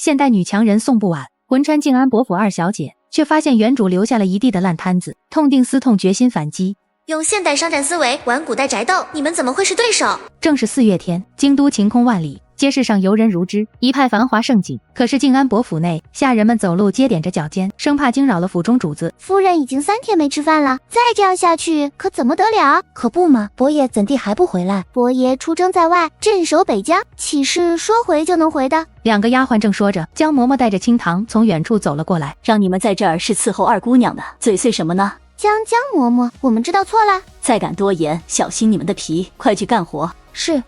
现代女强人宋不婉魂穿静安伯府二小姐，却发现原主留下了一地的烂摊子，痛定思痛，决心反击。用现代商战思维玩古代宅斗，你们怎么会是对手？正是4月天，京都晴空万里，街市上游人如织，一派繁华盛景。可是静安伯府内，下人们走路皆踮着脚尖，生怕惊扰了府中主子。夫人已经3天没吃饭了，再这样下去可怎么得了？可不嘛，伯爷怎地还不回来？伯爷出征在外，镇守北疆，岂是说回就能回的？2个丫鬟正说着，江嬷嬷带着清堂从远处走了过来。让你们在这儿是伺候二姑娘的，嘴碎什么呢？江嬷嬷，我们知道错了，再敢多言，小心你们的皮！快去干活。是，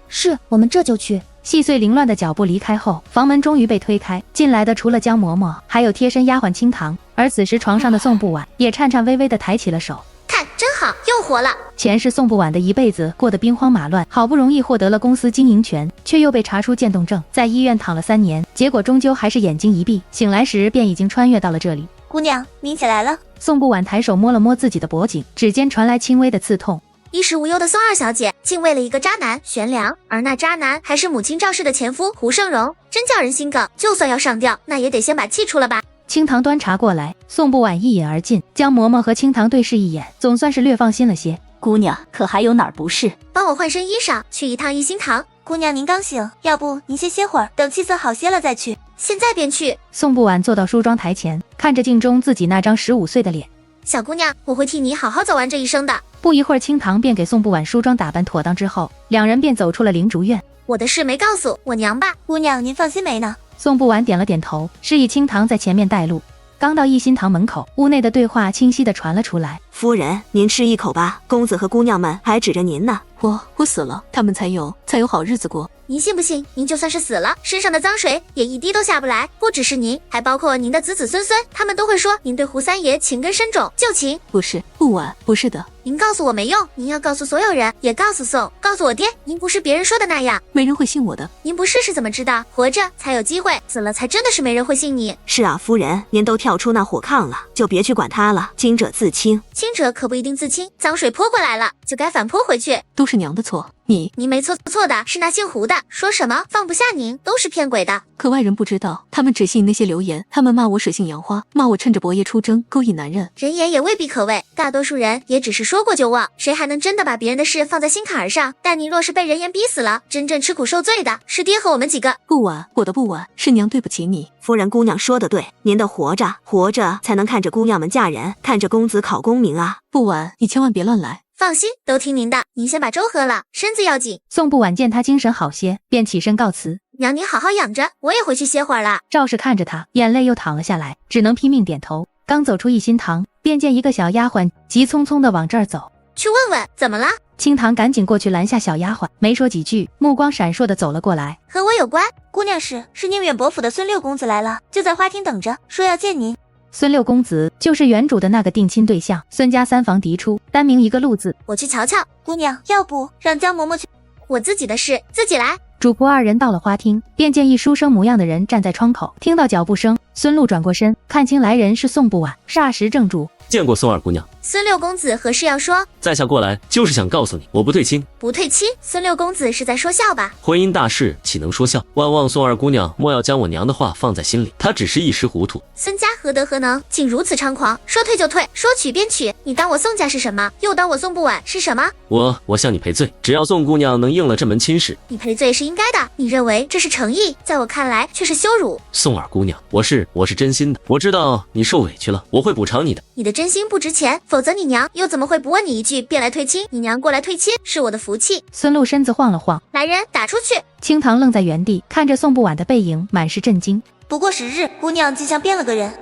我们这就去。细碎凌乱的脚步离开后，房门终于被推开，进来的除了江嬷嬷，还有贴身丫鬟清堂。而此时床上的宋不婉也颤颤巍巍地抬起了手。看，真好，又活了。前世宋不婉的一辈子过得兵荒马乱，好不容易获得了公司经营权，却又被查出渐冻症，在医院躺了3年，结果终究还是眼睛一闭，醒来时便已经穿越到了这里。姑娘，您起来了。宋不婉抬手摸了摸自己的脖颈，指尖传来轻微的刺痛。衣食无忧的宋二小姐竟为了一个渣男悬梁，而那渣男还是母亲赵氏的前夫胡胜荣，真叫人心梗。就算要上吊，那也得先把气出了吧。清堂端茶过来，宋不婉一饮而尽。江嬷嬷和清堂对视一眼，总算是略放心了些。姑娘可还有哪儿不适？帮我换身衣裳，去一趟一心堂。姑娘您刚醒，要不您先歇会儿，等气色好些了再去。现在便去。宋不婉坐到梳妆台前，看着镜中自己那张15岁的脸。小姑娘，我会替你好好走完这一生的。不一会儿，清堂便给宋不婉梳妆打扮妥当之后，2人便走出了灵竹院。我的事没告诉我娘吧？姑娘您放心没呢？宋不婉点了点头，示意清堂在前面带路。刚到一心堂门口，屋内的对话清晰地传了出来。夫人，您吃一口吧，公子和姑娘们还指着您呢。我死了，他们才有好日子过。您信不信，您就算是死了，身上的脏水也一滴都下不来。不只是您，还包括您的子子孙孙，他们都会说您对胡三爷情根深重，旧情。不晚，不是的。您告诉我没用，您要告诉所有人，也告诉宋，告诉我爹，您不是别人说的那样。没人会信我的。您不试试怎么知道？活着才有机会，死了才真的是没人会信你。是啊，夫人，您都跳出那火炕了，就别去管他了。清者自清，清者可不一定自清，脏水泼过来了，就该反泼回去。都是娘的错，您没错，错的是那姓胡的，说什么放不下您，都是骗鬼的。可外人不知道，他们只信那些流言，他们骂我水性杨花，骂我趁着伯爷出征勾引男人。人言也未必可畏，大多数人也只是说过就忘，谁还能真的把别人的事放在心坎儿上？但你若是被人言逼死了，真正吃苦受罪的是爹和我们几个。不晚，我的不晚，是娘对不起你。夫人姑娘说的对，您的活着才能看着姑娘们嫁人，看着公子考功名啊。不晚，你千万别乱来。放心，都听您的，您先把粥喝了，身子要紧。宋不婉见他精神好些，便起身告辞。娘，您好好养着，我也回去歇会儿了。赵氏看着他，眼泪又淌了下来，只能拼命点头。刚走出一心堂，便见一个小丫鬟急匆匆地往这儿走。去问问怎么了？清堂赶紧过去拦下小丫鬟，没说几句，目光闪烁地走了过来。和我有关？姑娘是宁远伯府的孙六公子来了，就在花厅等着，说要见您。孙六公子就是原主的那个定亲对象，孙家3房嫡出，单名一个陆字。我去瞧瞧。姑娘，要不让江嬷嬷去？我自己的事自己来。主仆2人到了花厅，便见一书生模样的人站在窗口，听到脚步声，孙禄转过身，看清来人是宋不婉，霎时怔住。见过宋二姑娘。孙六公子何事要说？在下过来就是想告诉你，我不退亲。不退亲？孙六公子是在说笑吧？婚姻大事岂能说笑？万望宋二姑娘莫要将我娘的话放在心里，她只是一时糊涂。孙家何德何能，竟如此猖狂？说退就退，说娶便娶。你当我宋家是什么？又当我宋不婉是什么？我向你赔罪，只要宋姑娘能应了这门亲事。你赔罪是应该的，你认为这是诚意，在我看来却是羞辱。宋二姑娘，我是真心的，我知道你受委屈了，我会补偿你的。你的真心不值钱，否则你娘又怎么会不问你一句便来退亲？你娘过来退亲是我的福气。孙禄身子晃了晃，来人，打出去！清堂愣在原地，看着宋不婉的背影，满是震惊。不过10日，姑娘竟像变了个人。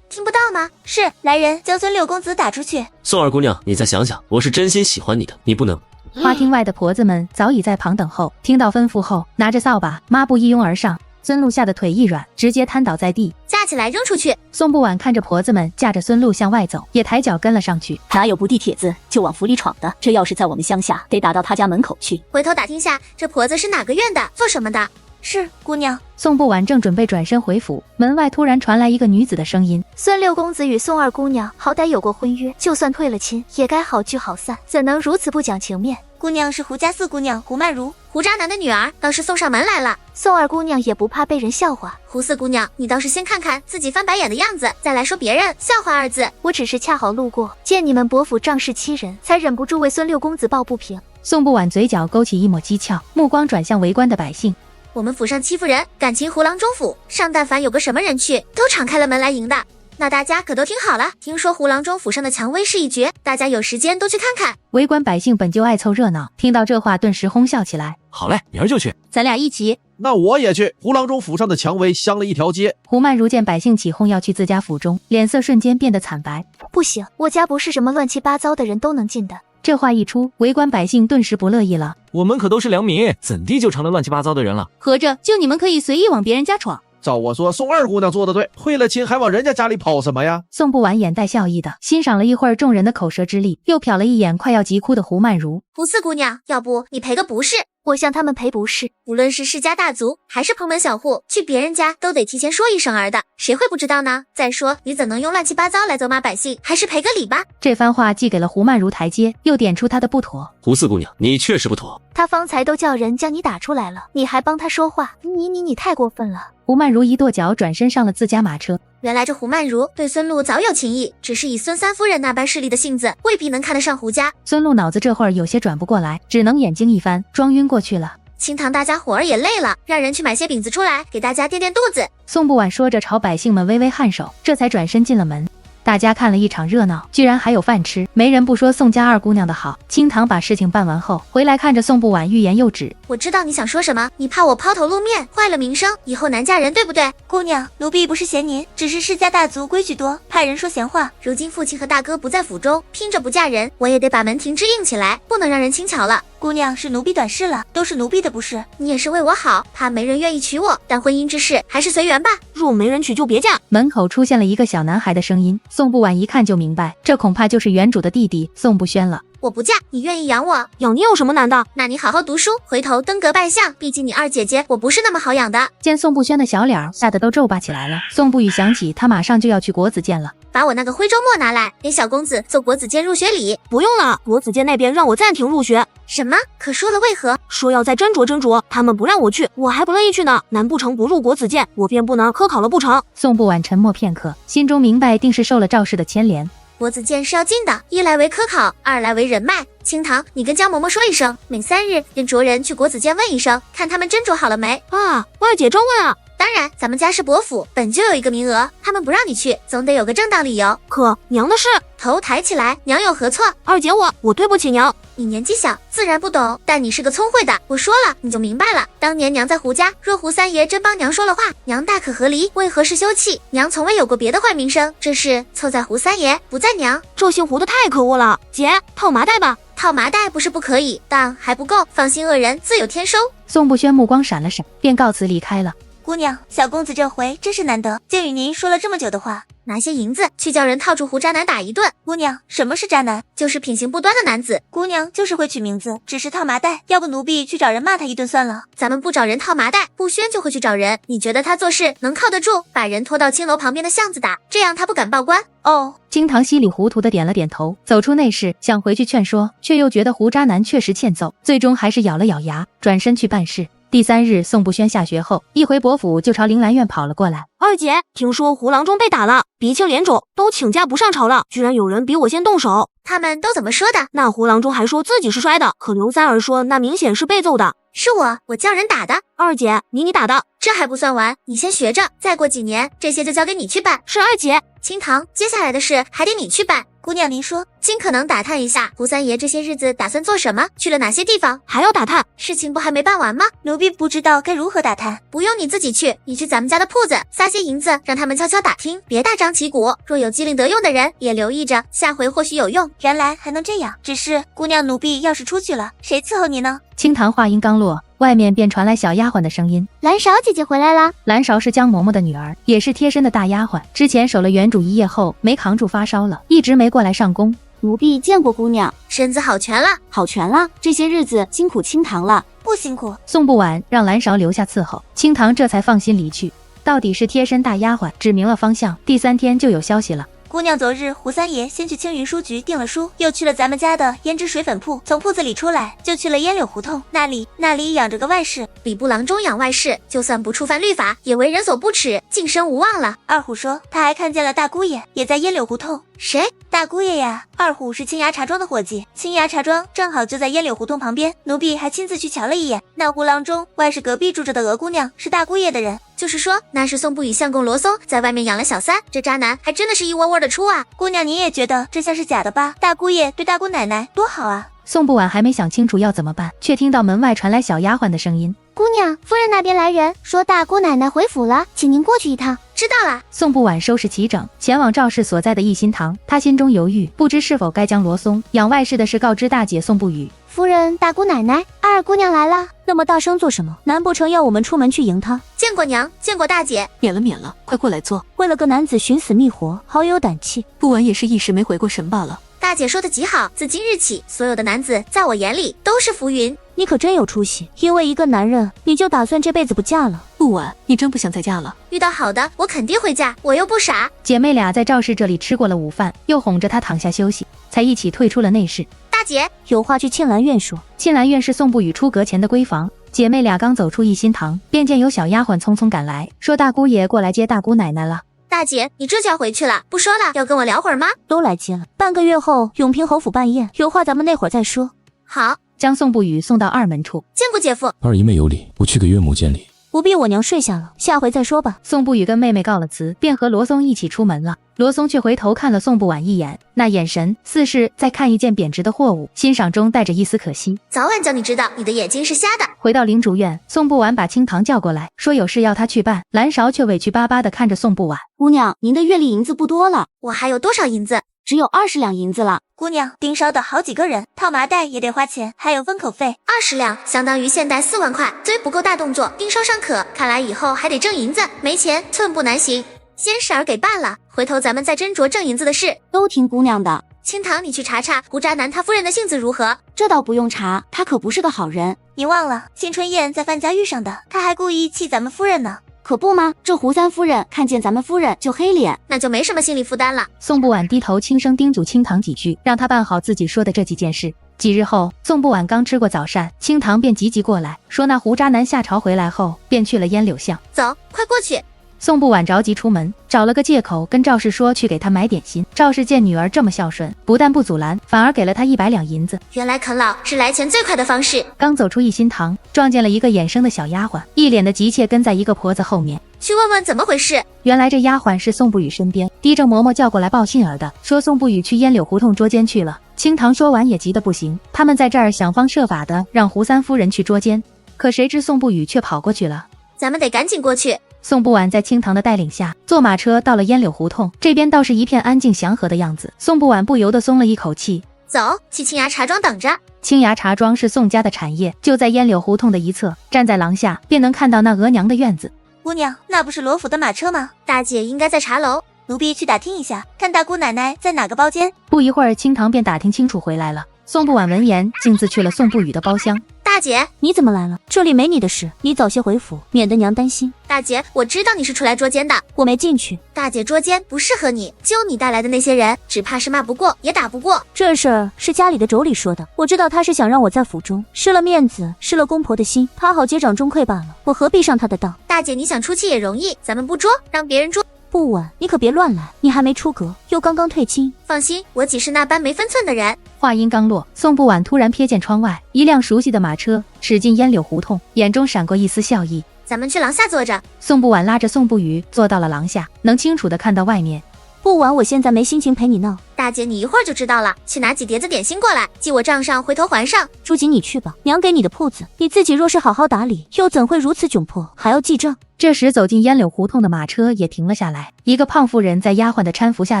听不到吗？是，来人，将孙六公子打出去。宋二姑娘，你再想想，我是真心喜欢你的，你不能。花厅外的婆子们早已在旁等候，听到吩咐后，拿着扫把、抹布一拥而上。孙禄吓得腿一软，直接瘫倒在地，架起来扔出去。宋不婉看着婆子们架着孙禄向外走，也抬脚跟了上去。哪有不递帖子就往府里闯的？这要是在我们乡下，得打到他家门口去。回头打听下，这婆子是哪个院的，做什么的？是，姑娘。宋不婉正准备转身回府，门外突然传来一个女子的声音：孙六公子与宋二姑娘好歹有过婚约，就算退了亲，也该好聚好散，怎能如此不讲情面？姑娘是胡家四姑娘胡曼如，胡渣男的女儿倒是送上门来了。宋二姑娘也不怕被人笑话。胡四姑娘，你倒是先看看自己翻白眼的样子，再来说别人笑话二字。我只是恰好路过，见你们伯府仗势欺人，才忍不住为孙六公子抱不平。宋不婉嘴角勾起一抹讥诮，目光转向围观的百姓。我们府上欺负人，感情胡郎中府上但凡有个什么人去，都敞开了门来迎的。那大家可都听好了，听说胡郎中府上的蔷薇是一绝，大家有时间都去看看。围观百姓本就爱凑热闹，听到这话顿时哄笑起来。好嘞，明儿就去。咱俩一起。那我也去。胡郎中府上的蔷薇香了一条街。胡曼如见百姓起哄要去自家府中，脸色瞬间变得惨白。不行，我家不是什么乱七八糟的人都能进的。这话一出，围观百姓顿时不乐意了。我们可都是良民，怎地就成了乱七八糟的人了？合着就你们可以随意往别人家闯？照我说，宋二姑娘做的对，退了亲还往人家家里跑什么呀？宋不婉眼带笑意的欣赏了一会儿众人的口舌之力，又瞟了一眼快要急哭的胡曼如。胡四姑娘，要不你赔个不是？我向他们赔不是。无论是世家大族还是蓬门小户，去别人家都得提前说一声儿的，谁会不知道呢？再说你怎能用乱七八糟来责骂百姓？还是赔个礼吧。这番话既给了胡曼如台阶，又点出她的不妥。胡四姑娘，你确实不妥。他方才都叫人将你打出来了，你还帮他说话，你太过分了。胡曼如一跺脚，转身上了自家马车。原来这胡曼如对孙禄早有情意，只是以孙三夫人那般势利的性子，未必能看得上胡家。孙禄脑子这会儿有些转不过来，只能眼睛一翻，装晕过去了。清堂大家伙儿也累了，让人去买些饼子出来，给大家垫垫肚子。宋不婉说着，朝百姓们微微颔首，这才转身进了门。大家看了一场热闹，居然还有饭吃，没人不说宋家二姑娘的好。清堂把事情办完后，回来看着宋不婉欲言又止。我知道你想说什么，你怕我抛头露面，坏了名声，以后难嫁人，对不对？姑娘，奴婢不是嫌您，只是世家大族规矩多，怕人说闲话。如今父亲和大哥不在府中，拼着不嫁人，我也得把门庭之硬起来，不能让人轻巧了。姑娘是奴婢短视了，都是奴婢的不是。你也是为我好，怕没人愿意娶我，但婚姻之事还是随缘吧。若没人娶就别嫁。门口出现了一个小男孩的声音，宋不婉一看就明白，这恐怕就是原主的弟弟宋不轩了。我不嫁，你愿意养我？养你有什么难的？那你好好读书，回头登阁拜相，毕竟你二姐姐我不是那么好养的。见宋不轩的小脸吓得都皱巴起来了，宋不语想起他马上就要去国子监了。把我那个徽州墨拿来，给小公子做国子监入学礼。不用了，国子监那边让我暂停入学。什么？可说了为何？说要再斟酌斟酌，他们不让我去，我还不乐意去呢。难不成不入国子监，我便不能科考了不成？宋不婉沉默片刻，心中明白定是受了赵氏的牵连。国子监是要进的，一来为科考，二来为人脉。清堂，你跟江嬷嬷说一声，每3日便着人去国子监问一声，看他们斟酌好了没。啊，二姐这问啊。当然，咱们家是伯府，本就有一个名额，他们不让你去，总得有个正当理由。可娘的事，头抬起来，娘有何错？二姐我对不起娘。你年纪小，自然不懂，但你是个聪慧的，我说了你就明白了。当年娘在胡家，若胡三爷真帮娘说了话，娘大可和离，为何是休弃？娘从未有过别的坏名声，这事凑在胡三爷，不在娘。这姓胡的太可恶了，姐套麻袋吧。套麻袋不是不可以，但还不够，放心，恶人自有天收。宋不轩目光闪了闪，便告辞离开了。姑娘，小公子这回真是难得，竟与您说了这么久的话。拿些银子去叫人套住胡渣男打一顿。姑娘，什么是渣男？就是品行不端的男子。姑娘就是会取名字，只是套麻袋，要不奴婢去找人骂他一顿算了。咱们不找人套麻袋，不轩就会去找人。你觉得他做事能靠得住？把人拖到青楼旁边的巷子打，这样他不敢报官。哦，金堂稀里糊涂的点了点头，走出内室，想回去劝说，却又觉得胡渣男确实欠揍，最终还是咬了咬牙，转身去办事。第3日，宋不轩下学后，一回伯府就朝铃兰院跑了过来。二姐，听说胡郎中被打了，鼻青脸肿，都请假不上朝了，居然有人比我先动手。他们都怎么说的？那胡郎中还说自己是摔的，可刘三儿说那明显是被揍的。是我叫人打的。二姐，你打的。这还不算完，你先学着，再过几年，这些就交给你去办。是二姐。清堂，接下来的事还得你去办。姑娘，您说，尽可能打探一下胡三爷这些日子打算做什么，去了哪些地方。还要打探？事情不还没办完吗？奴婢不知道该如何打探。不用你自己去，你去咱们家的铺子撒些银子，让他们悄悄打听，别大张旗鼓。若有机灵得用的人，也留意着，下回或许有用。原来还能这样，只是姑娘，奴婢要是出去了，谁伺候你呢？清堂话音刚落，外面便传来小丫鬟的声音：兰勺姐姐回来啦。兰勺是江嬷嬷的女儿，也是贴身的大丫鬟，之前守了原主一夜后没扛住发烧了，一直没过来上工。奴婢见过姑娘，身子好全了。好全了，这些日子辛苦清堂了。不辛苦。宋不婉让兰勺留下伺候，清堂这才放心离去。到底是贴身大丫鬟指明了方向，第3天就有消息了。姑娘昨日胡三爷先去青云书局订了书，又去了咱们家的胭脂水粉铺，从铺子里出来就去了烟柳胡同，那里养着个外室。礼部郎中养外室，就算不触犯律法，也为人所不齿，晋升无望了。二虎说他还看见了大姑爷也在烟柳胡同。谁？大姑爷呀。二虎是青芽茶庄的伙计，青芽茶庄正好就在烟柳胡同旁边，奴婢还亲自去瞧了一眼。那胡郎中外室隔壁住着的娥姑娘是大姑爷的人，就是说那是宋不语相公罗松在外面养了小三，这渣男还真的是一窝窝的出啊。姑娘您也觉得这像是假的吧？大姑爷对大姑奶奶多好啊。宋不晚还没想清楚要怎么办，却听到门外传来小丫鬟的声音：姑娘，夫人那边来人，说大姑奶奶回府了，请您过去一趟。知道了。宋不晚收拾齐整，前往赵氏所在的逸心堂。他心中犹豫，不知是否该将罗松养外室的事告知大姐宋不语。夫人，大姑奶奶，二姑娘来了。那么大声做什么？难不成要我们出门去迎她？见过娘，见过大姐。免了，快过来坐。为了个男子寻死觅活，好有胆气。不晚也是一时没回过神罢了。大姐说的极好，自今日起，所有的男子在我眼里都是浮云。你可真有出息，因为一个男人，你就打算这辈子不嫁了？不晚，你真不想再嫁了？遇到好的，我肯定会嫁，我又不傻。姐妹俩在赵氏这里吃过了午饭，又哄着她躺下休息，才一起退出了内室。大姐，有话去沁兰院说。沁兰院是宋不语出阁前的闺房，姐妹俩刚走出逸心堂，便见有小丫鬟匆匆赶来，说大姑爷过来接大姑奶奶了。大姐，你这就要回去了？不说了，要跟我聊会儿吗？都来接了，半个月后永平侯府办宴，有话咱们那会儿再说。好，将宋不语送到二门处。见过姐夫。二姨妹有礼，我去给岳母见礼。不必，我娘睡下了，下回再说吧。宋不语跟妹妹告了辞，便和罗松一起出门了。罗松却回头看了宋不晚一眼，那眼神似是在看一件贬值的货物，欣赏中带着一丝可惜。早晚叫你知道，你的眼睛是瞎的。回到灵竹院，宋不晚把清堂叫过来，说有事要他去办。蓝勺却委屈巴巴地看着宋不晚：姑娘，您的月例银子不多了。我还有多少银子？只有20两银子了。姑娘，盯梢的好几个人，套麻袋也得花钱，还有封口费。20两相当于现代4万块，虽不够大动作，盯梢尚可。看来以后还得挣银子，没钱寸步难行。先婶儿给办了，回头咱们再斟酌挣银子的事。都听姑娘的。清堂，你去查查胡渣男他夫人的性子如何？这倒不用查，他可不是个好人。你忘了新春宴在范家遇上的，他还故意气咱们夫人呢。可不吗？这胡三夫人看见咱们夫人就黑脸，那就没什么心理负担了。宋不晚低头轻声叮嘱清堂几句，让他办好自己说的这几件事。几日后，宋不晚刚吃过早膳，清堂便急急过来，说那胡渣男下朝回来后，便去了烟柳巷。走，快过去。宋不晚着急出门，找了个借口跟赵氏说去给他买点心。赵氏见女儿这么孝顺，不但不阻拦，反而给了他100两银子。原来啃老是来钱最快的方式。刚走出逸心堂，撞见了一个眼生的小丫鬟，一脸的急切跟在一个婆子后面。去问问怎么回事。原来这丫鬟是宋不语身边低着嬷嬷叫过来报信儿的，说宋不语去烟柳胡同捉奸去了。清堂说完也急得不行，他们在这儿想方设法的让胡三夫人去捉奸，可谁知宋不语却跑过去了。咱们得赶紧过去。宋不晚在清堂的带领下，坐马车到了烟柳胡同，这边倒是一片安静祥和的样子。宋不晚不由得松了一口气。走，去青芽茶庄等着。青芽茶庄是宋家的产业，就在烟柳胡同的一侧，站在廊下便能看到那额娘的院子。姑娘，那不是罗府的马车吗？大姐应该在茶楼，奴婢去打听一下，看大姑奶奶在哪个包间。不一会儿，清堂便打听清楚回来了。宋不晚闻言，径自去了宋不语的包厢。大姐，你怎么来了？这里没你的事，你早些回府，免得娘担心。大姐，我知道你是出来捉奸的，我没进去。大姐捉奸不适合你，就你带来的那些人，只怕是骂不过也打不过。这事儿是家里的妯娌说的，我知道他是想让我在府中失了面子，失了公婆的心，他好结掌中馈罢了，我何必上他的当？大姐，你想出气也容易，咱们不捉，让别人捉。不晚，你可别乱来，你还没出阁，又刚刚退亲。放心，我岂是那般没分寸的人。话音刚落，宋不晚突然瞥见窗外一辆熟悉的马车驶进烟柳胡同，眼中闪过一丝笑意。咱们去廊下坐着。宋不晚拉着宋不语坐到了廊下，能清楚地看到外面。不晚，我现在没心情陪你闹。大姐，你一会儿就知道了。去拿几碟子点心过来，记我账上，回头还上。朱锦，你去吧，娘给你的铺子，你自己若是好好打理，又怎会如此窘迫，还要记账？这时走进烟柳胡同的马车也停了下来，一个胖妇人在丫鬟的搀扶下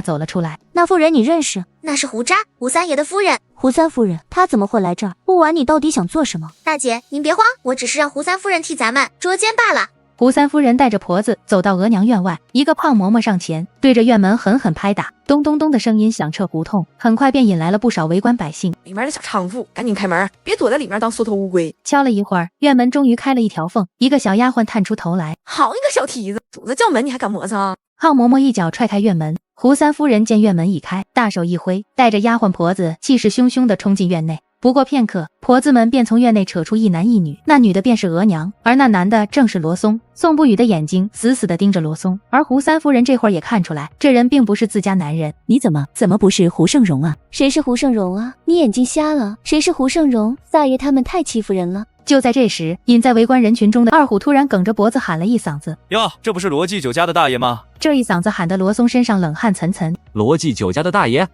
走了出来。那妇人你认识？那是胡渣，胡三爷的夫人。胡三夫人，她怎么会来这儿？不晚，你到底想做什么？大姐，您别慌，我只是让胡三夫人替咱们捉奸罢了。胡三夫人带着婆子走到额娘院外，一个胖嬷嬷上前对着院门狠狠拍打，咚咚咚的声音响彻胡同，很快便引来了不少围观百姓。里面的小娼妇，赶紧开门，别躲在里面当缩头乌龟。敲了一会儿，院门终于开了一条缝，一个小丫鬟探出头来。好一个小蹄子，主子叫门你还敢磨蹭？胖嬷嬷一脚踹开院门，胡三夫人见院门已开，大手一挥，带着丫鬟婆子气势汹汹地冲进院内。不过片刻，婆子们便从院内扯出一男一女，那女的便是额娘，而那男的正是罗松。宋不语的眼睛死死地盯着罗松，而胡三夫人这会儿也看出来，这人并不是自家男人。你怎么不是胡胜荣啊？谁是胡胜荣啊？你眼睛瞎了？谁是胡胜荣？萨爷他们太欺负人了。就在这时，隐在围观人群中的二虎突然梗着脖子喊了一嗓子：哟，这不是罗记酒家的大爷吗？这一嗓子喊得罗松身上冷汗涔涔。罗记酒家的大爷，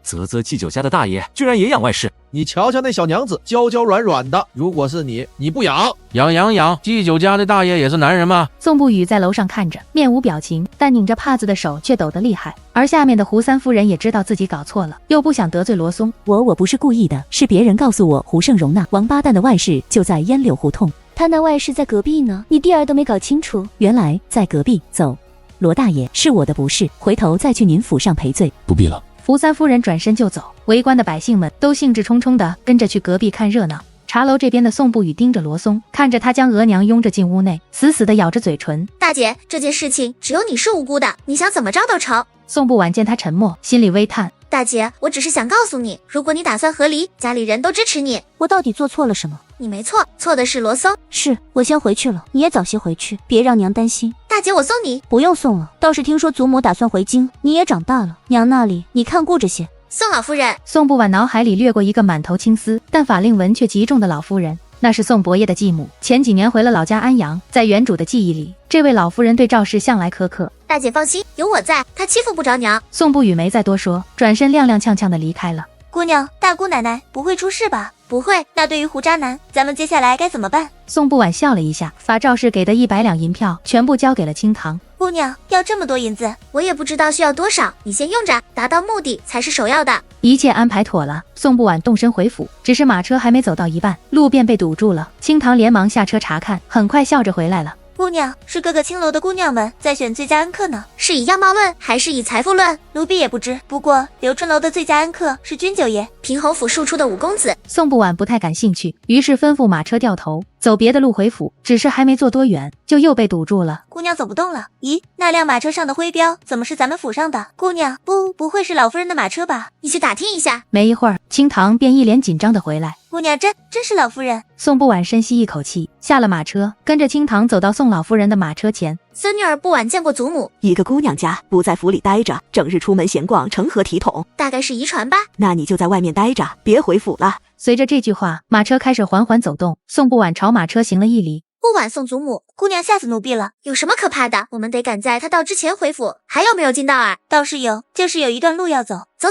记酒家的大爷，居然也养外室。你瞧瞧那小娘子，娇娇软软的，如果是你，你不养？养，祭酒家的大爷也是男人吗？宋不语在楼上看着，面无表情，但拧着帕子的手却抖得厉害。而下面的胡三夫人也知道自己搞错了，又不想得罪罗松。我不是故意的，是别人告诉我胡胜荣那王八蛋的外室就在烟柳胡同。他那外室在隔壁呢，你弟儿都没搞清楚。原来在隔壁。走，罗大爷，是我的不是，回头再去您府上赔罪。不必了。胡三夫人转身就走，围观的百姓们都兴致冲冲地跟着去隔壁看热闹。茶楼这边的宋不语盯着罗松，看着他将额娘拥着进屋内，死死地咬着嘴唇。大姐，这件事情只有你是无辜的，你想怎么着都成。宋不婉见他沉默，心里微叹。大姐，我只是想告诉你，如果你打算和离，家里人都支持你。我到底做错了什么？你没错，错的是罗松。是，我先回去了，你也早些回去，别让娘担心。大姐，我送你。不用送了，倒是听说祖母打算回京，你也长大了，娘那里你看顾着些。宋老夫人。宋不婉脑海里掠过一个满头青丝，但法令纹却极重的老夫人。那是宋伯爷的继母，前几年回了老家安阳。在原主的记忆里，这位老夫人对赵氏向来苛刻。大姐放心，有我在，她欺负不着娘。宋不语没再多说，转身踉踉跄跄地离开了。姑娘，大姑奶奶不会出事吧？不会。那对于胡渣男，咱们接下来该怎么办？宋不婉笑了一下，把赵氏给的100两银票全部交给了清堂。姑娘，要这么多银子，我也不知道需要多少，你先用着，达到目的才是首要的。一切安排妥了，宋不婉动身回府，只是马车还没走到一半，路便被堵住了。清堂连忙下车查看，很快笑着回来了。姑娘，是各个青楼的姑娘们在选最佳恩客呢，是以样貌论还是以财富论？奴婢也不知。不过刘春楼的最佳恩客是君九爷，平侯府庶出的五公子。宋不婉不太感兴趣，于是吩咐马车掉头走别的路回府，只是还没坐多远，就又被堵住了。姑娘走不动了。咦，那辆马车上的徽标怎么是咱们府上的？姑娘，不会是老夫人的马车吧？你去打听一下。没一会儿，清堂便一脸紧张地回来。姑娘，真是老夫人。宋不婉深吸一口气，下了马车，跟着清堂走到宋老夫人的马车前。孙女儿不晚见过祖母。一个姑娘家不在府里待着，整日出门闲逛，成何体统？大概是遗传吧。那你就在外面待着，别回府了。随着这句话，马车开始缓缓走动。宋不婉朝马车行了一礼。不晚送祖母，姑娘吓死奴婢了。有什么可怕的？我们得赶在她到之前回府。还有没有进道儿？倒是有，就是有一段路要走。走。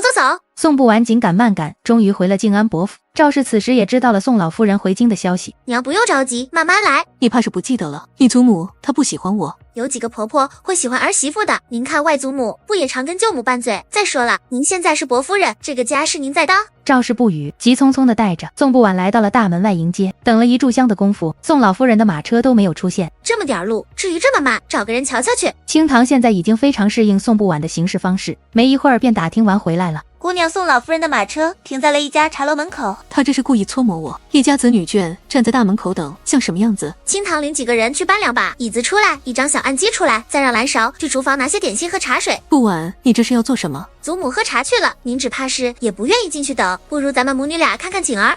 宋不婉紧赶慢赶，终于回了静安伯府。赵氏此时也知道了宋老夫人回京的消息。娘不用着急，慢慢来。你怕是不记得了，你祖母她不喜欢我。有几个婆婆会喜欢儿媳妇的？您看外祖母不也常跟舅母拌嘴？再说了，您现在是伯夫人，这个家是您在当。赵氏不语，急匆匆地带着宋不婉来到了大门外迎接。等了一炷香的功夫，宋老夫人的马车都没有出现。这么点路，至于这么慢？找个人瞧瞧去。清堂现在已经非常适应宋不婉的行事方式，没一会儿便打听完回来了。姑娘，宋老夫人的马车停在了一家茶楼门口。他这是故意搓磨我。一家子女眷站在大门口等，像什么样子？清堂领几个人去搬2把椅子出来，一张小案几出来，再让蓝勺去厨房拿些点心和茶水。不晚，你这是要做什么？祖母喝茶去了，您只怕是也不愿意进去等，不如咱们母女俩看看景儿。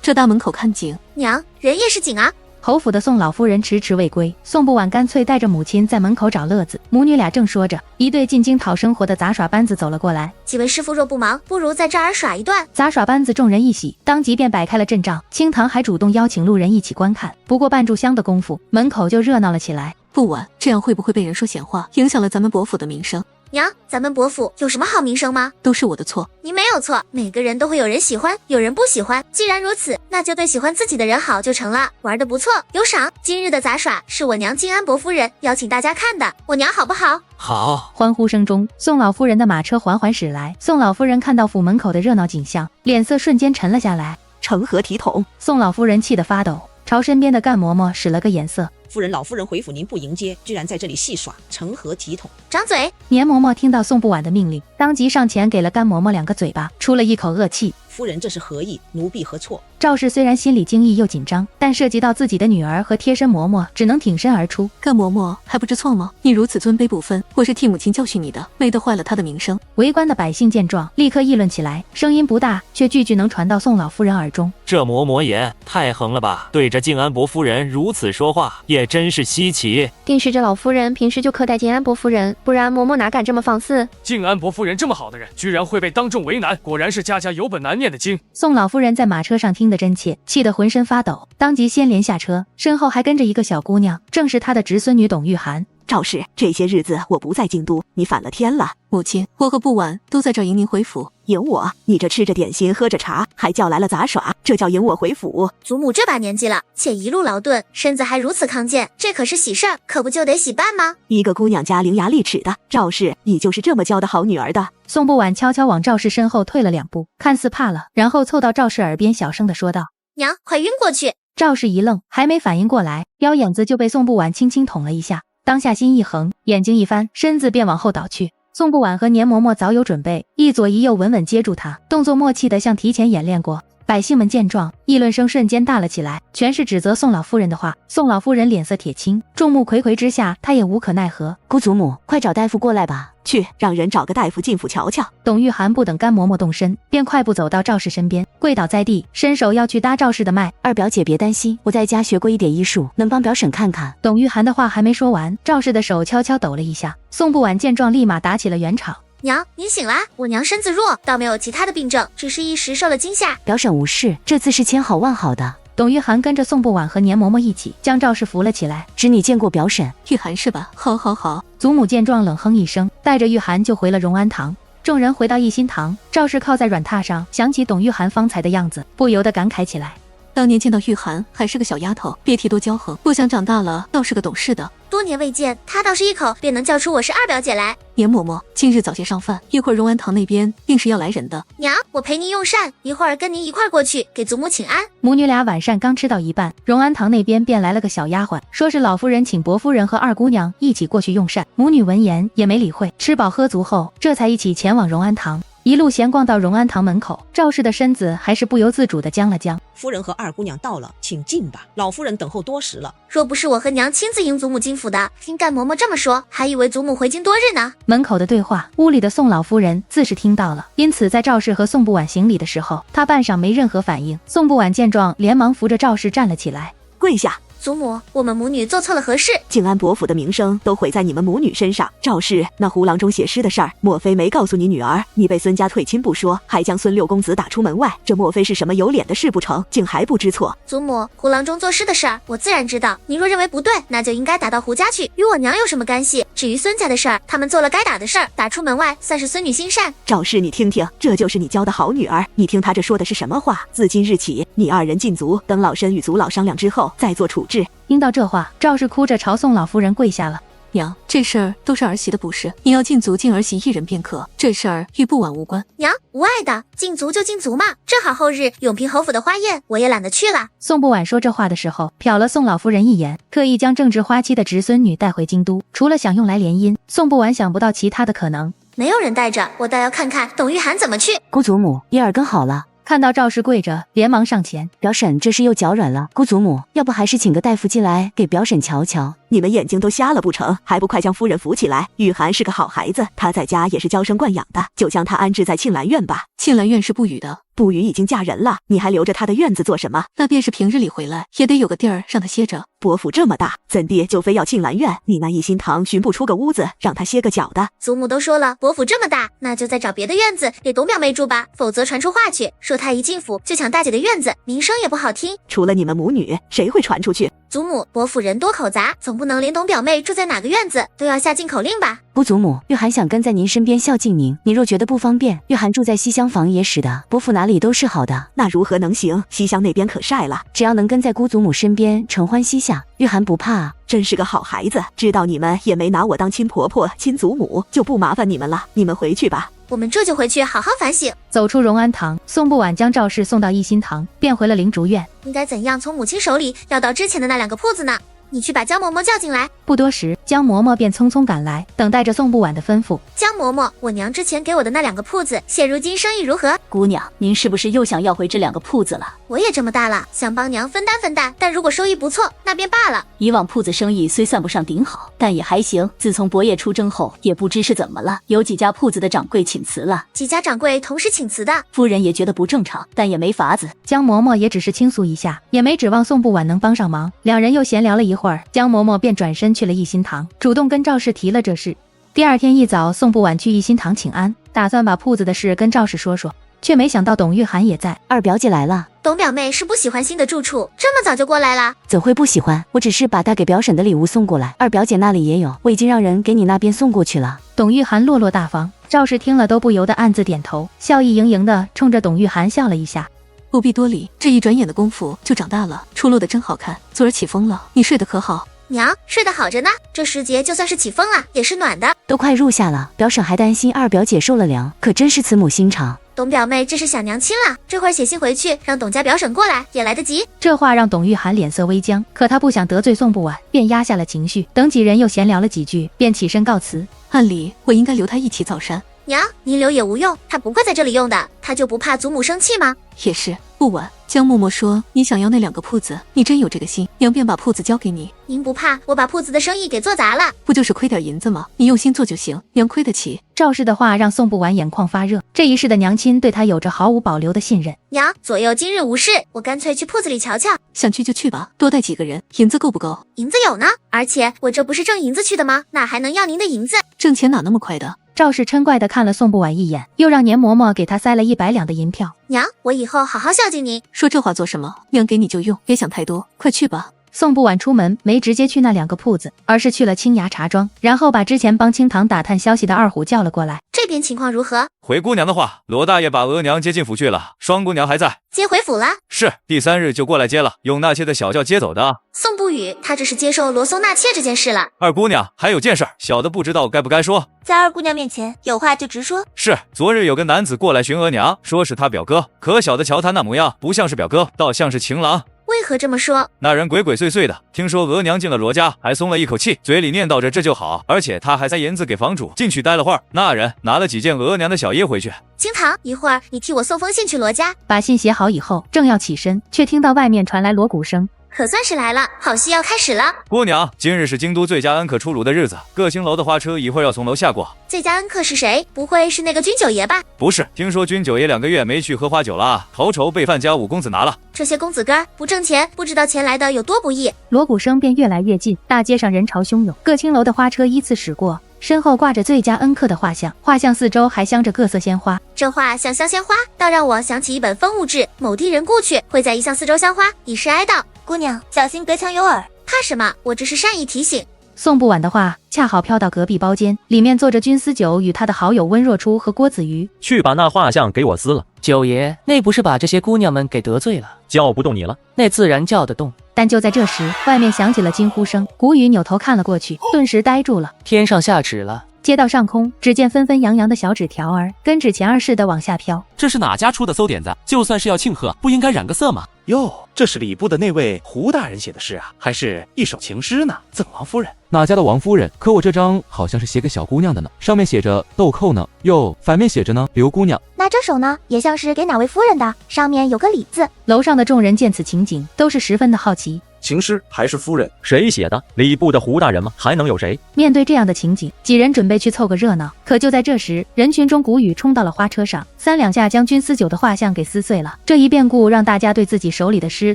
这大门口看景？娘，人也是景啊。侯府的宋老夫人迟迟未归，宋不婉干脆带着母亲在门口找乐子。母女俩正说着，一对进京讨生活的杂耍班子走了过来。几位师傅若不忙，不如在这儿耍一段。杂耍班子众人一喜，当即便摆开了阵仗。清堂还主动邀请路人一起观看。不过半炷香的功夫，门口就热闹了起来。不晚，这样会不会被人说闲话，影响了咱们伯府的名声？娘，咱们伯府有什么好名声吗？都是我的错。你没有错，每个人都会有人喜欢，有人不喜欢。既然如此，那就对喜欢自己的人好就成了。玩得不错，有赏。今日的杂耍是我娘静安伯夫人邀请大家看的，我娘好不好？好。欢呼声中，宋老夫人的马车缓缓驶来。宋老夫人看到府门口的热闹景象，脸色瞬间沉了下来。成何体统？宋老夫人气得发抖，朝身边的干嬷嬷使了个眼色。夫人，老夫人回府您不迎接，居然在这里戏耍，成何体统？掌嘴！年嬷嬷听到宋不婉的命令，当即上前给了干嬷嬷2个嘴巴，出了一口恶气。夫人这是何意？奴婢何错？赵氏虽然心里惊异又紧张，但涉及到自己的女儿和贴身嬷嬷，只能挺身而出。干嬷嬷还不知错吗？你如此尊卑不分，我是替母亲教训你的，没得坏了她的名声。围观的百姓见状，立刻议论起来，声音不大，却句句能传到宋老夫人耳中。这嬷嬷也太横了吧！对着静安伯夫人如此说话，也真是稀奇。定是这老夫人平时就苛待静安伯夫人，不然嬷嬷哪敢这么放肆？静安伯夫人这么好的人，居然会被当众为难，果然是家家有本难念的经。宋老夫人在马车上听得真切，气得浑身发抖，当即先连下车，身后还跟着一个小姑娘，正是她的侄孙女董玉涵。赵氏，这些日子我不在京都，你反了天了。母亲，我和不晚都在这儿迎您回府。迎我？你这吃着点心喝着茶，还叫来了杂耍，这叫迎我回府？祖母这把年纪了，且一路劳顿，身子还如此康健，这可是喜事儿，可不就得喜办吗？一个姑娘家伶牙俐齿的，赵氏，你就是这么教的好女儿的？宋不晚悄悄往赵氏身后退了2步，看似怕了，然后凑到赵氏耳边小声地说道：“娘，快晕过去！”赵氏一愣，还没反应过来，腰眼子就被宋不晚轻轻捅了一下。当下心一横，眼睛一翻，身子便往后倒去。宋不晚和年嬷嬷早有准备，一左一右稳稳接住他，动作默契的像提前演练过。百姓们见状，议论声瞬间大了起来，全是指责宋老夫人的话。宋老夫人脸色铁青，众目睽睽之下，她也无可奈何。姑祖母，快找大夫过来吧。去，让人找个大夫进府瞧瞧。董玉涵不等干嬷嬷动身，便快步走到赵氏身边，跪倒在地，伸手要去搭赵氏的脉。二表姐别担心，我在家学过一点医术，能帮表婶看看。董玉涵的话还没说完，赵氏的手悄悄抖了一下。宋不晚见状，立马打起了圆场。娘，您醒啦！我娘身子弱，倒没有其他的病症，只是一时受了惊吓。表婶无事，这次是千好万好的。董玉涵跟着宋不晚和年嬷嬷一起将赵氏扶了起来。知你见过表婶？玉涵是吧？好好好。祖母见状冷哼一声，带着玉涵就回了荣安堂。众人回到一心堂，赵氏靠在软榻上，想起董玉涵方才的样子，不由得感慨起来。当年见到玉涵还是个小丫头，别提多骄横，不想长大了倒是个懂事的。多年未见，她倒是一口便能叫出我是二表姐来。年嬷嬷，今日早些上饭，一会儿荣安堂那边定是要来人的。娘，我陪您用膳，一会儿跟您一块过去给祖母请安。母女俩晚膳刚吃到一半，荣安堂那边便来了个小丫鬟，说是老夫人请伯夫人和二姑娘一起过去用膳。母女闻言也没理会，吃饱喝足后，这才一起前往荣安堂。一路闲逛到荣安堂门口，赵氏的身子还是不由自主地僵了僵。夫人和二姑娘到了，请进吧，老夫人等候多时了。若不是我和娘亲自迎祖母进府的，听干嬷嬷这么说，还以为祖母回京多日呢。门口的对话，屋里的宋老夫人自是听到了，因此在赵氏和宋不晚行礼的时候，她半晌没任何反应。宋不晚见状，连忙扶着赵氏站了起来，跪下。祖母，我们母女做错了何事？静安伯府的名声都毁在你们母女身上。赵氏那胡郎中写诗的事儿，莫非没告诉你女儿？你被孙家退亲不说，还将孙六公子打出门外，这莫非是什么有脸的事不成？竟还不知错？祖母，胡郎中作诗的事儿，我自然知道。您若认为不对，那就应该打到胡家去，与我娘有什么干系？至于孙家的事儿，他们做了该打的事儿，打出门外，算是孙女心善。赵氏，你听听，这就是你教的好女儿。你听她这说的是什么话？自今日起，你二人禁足，等老身与族老商量之后再做处置。听到这话，赵氏哭着朝宋老夫人跪下了。娘，这事儿都是儿媳的不是，你要禁足禁儿媳一人便可，这事儿与不晚无关。娘，无碍的，禁足就禁足嘛，正好后日永平侯府的花宴，我也懒得去了。宋不晚说这话的时候，瞟了宋老夫人一眼，特意将正值花期的侄孙女带回京都，除了想用来联姻，宋不晚想不到其他的可能。没有人带着，我倒要看看董玉涵怎么去。姑祖母，你耳根好了。看到赵氏跪着，连忙上前。表婶这是又脚软了，姑祖母，要不还是请个大夫进来给表婶瞧瞧。你们眼睛都瞎了不成？还不快将夫人扶起来！玉涵是个好孩子，她在家也是娇生惯养的，就将她安置在庆兰院吧。庆兰院是不语的，不语已经嫁人了，你还留着她的院子做什么？那便是平日里回来，也得有个地儿让她歇着。伯府这么大，怎地就非要庆兰院？你那一心堂寻不出个屋子让她歇个脚的？祖母都说了，伯府这么大，那就再找别的院子给董表妹住吧，否则传出话去，说她一进府就抢大姐的院子，名声也不好听。除了你们母女，谁会传出去？祖母，伯府人多口杂，总不能连董表妹住在哪个院子都要下禁口令吧？姑祖母，玉涵想跟在您身边孝敬您，你若觉得不方便，玉涵住在西厢房也使的，伯府哪里都是好的。那如何能行？西厢那边可晒了，只要能跟在姑祖母身边承欢膝下，玉涵不怕啊。真是个好孩子，知道你们也没拿我当亲婆婆亲祖母，就不麻烦你们了，你们回去吧。我们这就回去好好反省。走出荣安堂，宋不晚将赵氏送到一心堂，便回了灵竹院。应该怎样从母亲手里要到之前的那2个铺子呢？你去把江嬷嬷叫进来。不多时，江嬷嬷便匆匆赶来，等待着宋不晚的吩咐。江嬷嬷，我娘之前给我的那2个铺子，现如今生意如何？姑娘，您是不是又想要回这2个铺子了？我也这么大了，想帮娘分担分担，但如果收益不错，那便罢了。以往铺子生意虽算不上顶好，但也还行。自从伯爷出征后，也不知是怎么了，有几家铺子的掌柜请辞了。几家掌柜同时请辞的，夫人也觉得不正常，但也没法子。江嬷嬷也只是倾诉一下，也没指望宋不晚能帮上忙。两人又闲聊了一会儿，江嬷嬷便转身去了一心堂，主动跟赵氏提了这事。第二天一早，宋不晚去一心堂请安，打算把铺子的事跟赵氏说说，却没想到董玉涵也在。二表姐来了。董表妹是不喜欢新的住处，这么早就过来了？怎会不喜欢？我只是把带给表婶的礼物送过来，二表姐那里也有，我已经让人给你那边送过去了。董玉涵落落大方，赵氏听了都不由得暗自点头，笑意盈盈的冲着董玉涵笑了一下。不必多礼，这一转眼的功夫就长大了，出落得真好看。昨儿起风了，你睡得可好？娘睡得好着呢，这时节就算是起风了，也是暖的。都快入夏了，表婶还担心二表姐受了凉，可真是慈母心肠。董表妹这是想娘亲了，这会儿写信回去，让董家表婶过来也来得及。这话让董玉涵脸色微僵，可她不想得罪宋不晚，便压下了情绪。等几人又闲聊了几句，便起身告辞。按理我应该留他一起造山。娘，您留也无用，他不会在这里用的，他就不怕祖母生气吗？也是，不晚。江嬷嬷说你想要那2个铺子，你真有这个心，娘便把铺子交给你。您不怕我把铺子的生意给做砸了？不就是亏点银子吗？你用心做就行，娘亏得起。赵氏的话让宋不晚眼眶发热，这一世的娘亲对他有着毫无保留的信任。娘，左右今日无事，我干脆去铺子里瞧瞧。想去就去吧，多带几个人，银子够不够？银子有呢，而且我这不是挣银子去的吗？哪还能要您的银子？挣钱哪那么快的？赵氏嗔怪地看了宋不晚一眼，又让年嬷嬷给他塞了100两的银票。娘，我以后好好孝敬您。说这话做什么？娘给你就用，别想太多，快去吧。宋不晚出门没直接去那2个铺子，而是去了青崖茶庄，然后把之前帮清堂打探消息的二虎叫了过来。这边情况如何？回姑娘的话，罗大爷把额娘接进府去了，双姑娘还在。接回府了？是，第3日就过来接了，用纳妾的小轿接走的。宋不语，他这是接受罗松纳妾这件事了。二姑娘还有件事，小的不知道该不该说。在二姑娘面前，有话就直说。是，昨日有个男子过来寻额娘，说是他表哥，可小的瞧他那模样，不像是表哥，倒像是情郎。为何这么说？那人鬼鬼祟祟的，听说额娘进了罗家，还松了一口气，嘴里念叨着这就好，而且他还塞银子给房主，进去待了会儿。那人拿了几件额娘的小衣回去。清堂，一会儿你替我送封信去罗家。把信写好以后，正要起身，却听到外面传来锣鼓声。可算是来了，好戏要开始了。姑娘，今日是京都最佳恩客出炉的日子，各星楼的花车一会儿要从楼下过。最佳恩客是谁？不会是那个君九爷吧？不是，听说君九爷2个月没去喝花酒了，头筹被范家5公子拿了。这些公子哥不挣钱，不知道钱来的有多不易。锣鼓声便越来越近，大街上人潮汹涌，各青楼的花车依次驶过，身后挂着最佳恩客的画像，画像四周还镶着各色鲜花。这画像镶鲜花，倒让我想起一本风物志，某地人故去，会在一巷四周镶花，以示哀悼。姑娘小心隔墙有耳。怕什么？我这是善意提醒。宋不晚的话恰好飘到隔壁包间，里面坐着君思九与他的好友温若初和郭子瑜。去把那画像给我撕了。九爷，那不是把这些姑娘们给得罪了？叫不动你了？那自然叫得动。但就在这时，外面响起了惊呼声，谷雨扭头看了过去，顿时呆住了。天上下纸了。街道上空，只见纷纷扬扬的小纸条儿，跟纸钱儿似的往下飘。这是哪家出的馊点子？就算是要庆贺，不应该染个色吗？哟，这是礼部的那位胡大人写的诗啊，还是一首情诗呢？赠王夫人。哪家的王夫人？可我这张好像是写给小姑娘的呢，上面写着豆蔻呢，哟，反面写着呢刘姑娘。那这首呢，也像是给哪位夫人的，上面有个李字。楼上的众人见此情景，都是十分的好奇。情诗还是夫人？谁写的？礼部的胡大人吗？还能有谁？面对这样的情景，几人准备去凑个热闹。可就在这时，人群中谷雨冲到了花车上，3两下将君思九的画像给撕碎了。这一变故让大家对自己手里的诗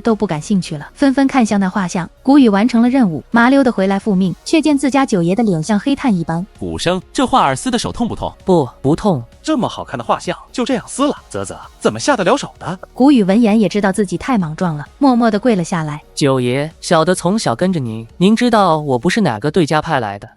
都不感兴趣了，纷纷看向那画像。谷雨完成了任务，麻溜的回来复命，却见自家九爷的脸像黑炭一般。古生，这画儿撕的手痛不痛？不痛。这么好看的画像就这样撕了，啧啧，怎么下得了手的？谷雨闻言也知道自己太莽撞了，默默地跪了下来。九爷，小的从小跟着您，您知道我不是哪个对家派来的。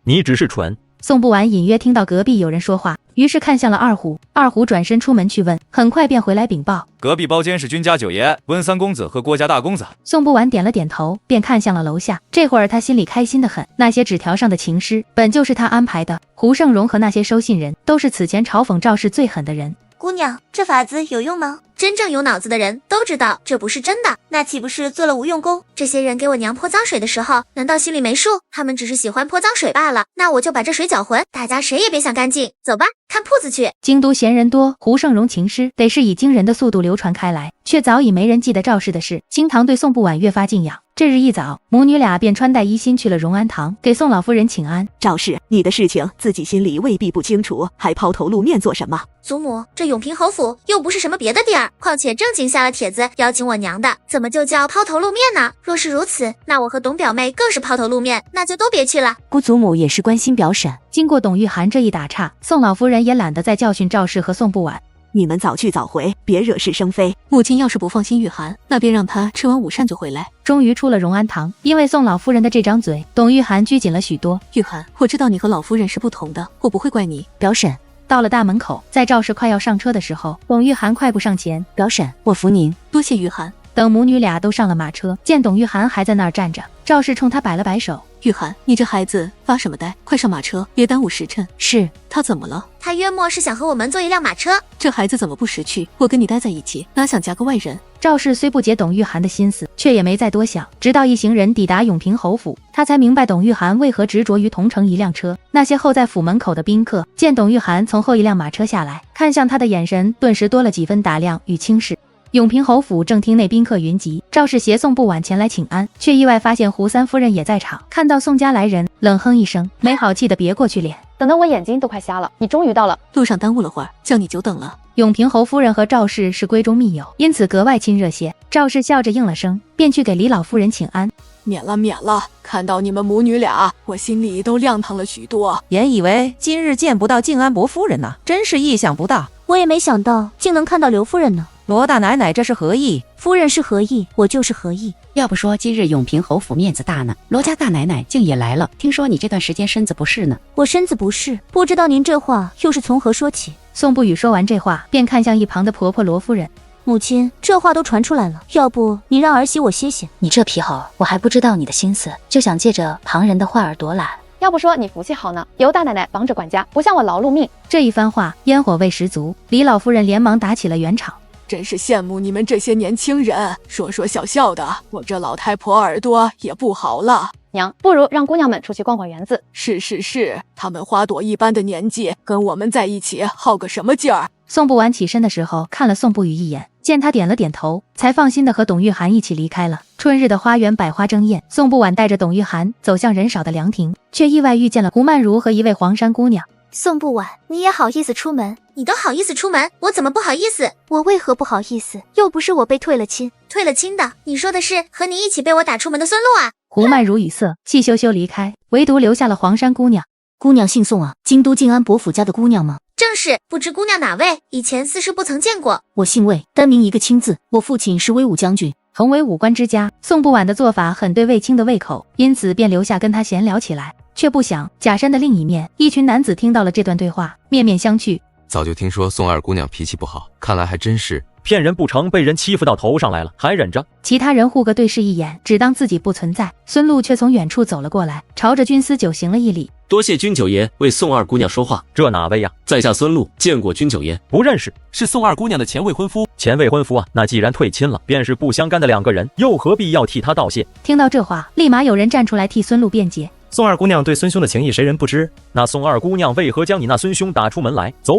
你只是蠢。宋不晚隐约听到隔壁有人说话，于是看向了二虎。二虎转身出门去问，很快便回来禀报，隔壁包间是君家九爷温三公子和郭家大公子。宋不晚点了点头，便看向了楼下。这会儿他心里开心得很，那些纸条上的情诗本就是他安排的。胡胜荣和那些收信人都是此前嘲讽赵氏最狠的人。姑娘，这法子有用吗？真正有脑子的人都知道这不是真的，那岂不是做了无用功？这些人给我娘泼脏水的时候，难道心里没数？他们只是喜欢泼脏水罢了。那我就把这水搅浑，大家谁也别想干净。走吧，看铺子去。京都闲人多，胡胜荣情诗得是以惊人的速度流传开来，却却早已没人记得赵氏的事。清堂对宋不晚越发敬仰。这日一早，母女俩便穿戴衣新去了荣安堂，给宋老夫人请安。赵氏，你的事情自己心里未必不清楚，还抛头露面做什么？祖母，这永平侯府又不是什么别的地儿，况且正经下了帖子邀请我娘的，怎么就叫抛头露面呢？若是如此，那我和董表妹更是抛头露面，那就都别去了。姑祖母也是关心表婶。经过董玉涵这一打岔，宋老夫人也懒得再教训赵氏和宋不晚。你们早去早回，别惹是生非。母亲要是不放心玉涵，那便让她吃完午膳就回来。终于出了荣安堂，因为宋老夫人的这张嘴，董玉涵拘谨了许多。玉涵，我知道你和老夫人是不同的，我不会怪你。表婶。到了大门口，在赵氏快要上车的时候，董玉涵快步上前。表婶，我扶您。多谢玉涵。等母女俩都上了马车，见董玉涵还在那儿站着，赵氏冲他摆了摆手。玉涵，你这孩子发什么呆？快上马车，别耽误时辰。是。他怎么了？他约莫是想和我们坐一辆马车。这孩子怎么不识趣？我跟你待在一起，哪想夹个外人？赵氏虽不解董玉涵的心思，却也没再多想。直到一行人抵达永平侯府，他才明白董玉涵为何执着于同乘一辆车。那些候在府门口的宾客见董玉涵从后一辆马车下来，看向他的眼神顿时多了几分打量与轻视。永平侯府正厅内宾客云集，赵氏携宋不晚前来请安，却意外发现胡三夫人也在场。看到宋家来人，冷哼一声，没好气的别过去脸。等得我眼睛都快瞎了，你终于到了。路上耽误了会儿，叫你久等了。永平侯夫人和赵氏是闺中密友，因此格外亲热些。赵氏笑着应了声，便去给李老夫人请安。免了，看到你们母女俩，我心里都亮堂了许多。原以为今日见不到静安伯夫人呢，真是意想不到。我也没想到竟能看到刘夫人呢。罗大奶奶这是何意？夫人是何意，我就是何意。要不说今日永平侯府面子大呢，罗家大奶奶竟也来了。听说你这段时间身子不适呢？我身子不适，不知道您这话又是从何说起。宋不语说完这话，便看向一旁的婆婆罗夫人。母亲，这话都传出来了，要不您让儿媳我歇歇。你这皮猴，我还不知道你的心思，就想借着旁人的话而夺揽。要不说你福气好呢，由大奶奶帮着管家，不像我劳碌命。这一番话烟火味十足，李老夫人连忙打起了圆场。真是羡慕你们这些年轻人，说说笑笑的，我这老太婆耳朵也不好了。娘，不如让姑娘们出去逛逛园子。是，他们花朵一般的年纪，跟我们在一起耗个什么劲儿？宋不晚起身的时候，看了宋不语一眼，见他点了点头，才放心的和董玉涵一起离开了。春日的花园百花争艳，宋不晚带着董玉涵走向人少的凉亭，却意外遇见了胡曼如和一位黄山姑娘。宋不晚，你也好意思出门？你都好意思出门，我怎么不好意思？我为何不好意思？又不是我被退了亲。退了亲的，你说的是和你一起被我打出门的孙露啊？胡曼如语塞，气羞羞离开，唯独留下了黄山姑娘。姑娘姓宋啊，京都静安伯府家的姑娘吗？正是，不知姑娘哪位？以前似是不曾见过。我姓魏，单名一个清字，我父亲是威武将军。同为武官之家，宋不晚的做法很对卫青的胃口，因此便留下跟他闲聊起来。却不想假山的另一面，一群男子听到了这段对话，面面相觑。早就听说宋二姑娘脾气不好，看来还真是骗人不成，被人欺负到头上来了，还忍着。其他人互各对视一眼，只当自己不存在。孙禄却从远处走了过来，朝着军司九行了一礼。多谢军九爷为宋二姑娘说话。这哪位呀？在下孙禄，见过军九爷。不认识，是宋二姑娘的前未婚夫。前未婚夫啊，那既然退亲了，便是不相干的两个人，又何必要替他道谢？听到这话，立马有人站出来替孙禄辩解。宋二姑娘对孙兄的情谊，谁人不知？那宋二姑娘为何将你那孙兄打出门来？走，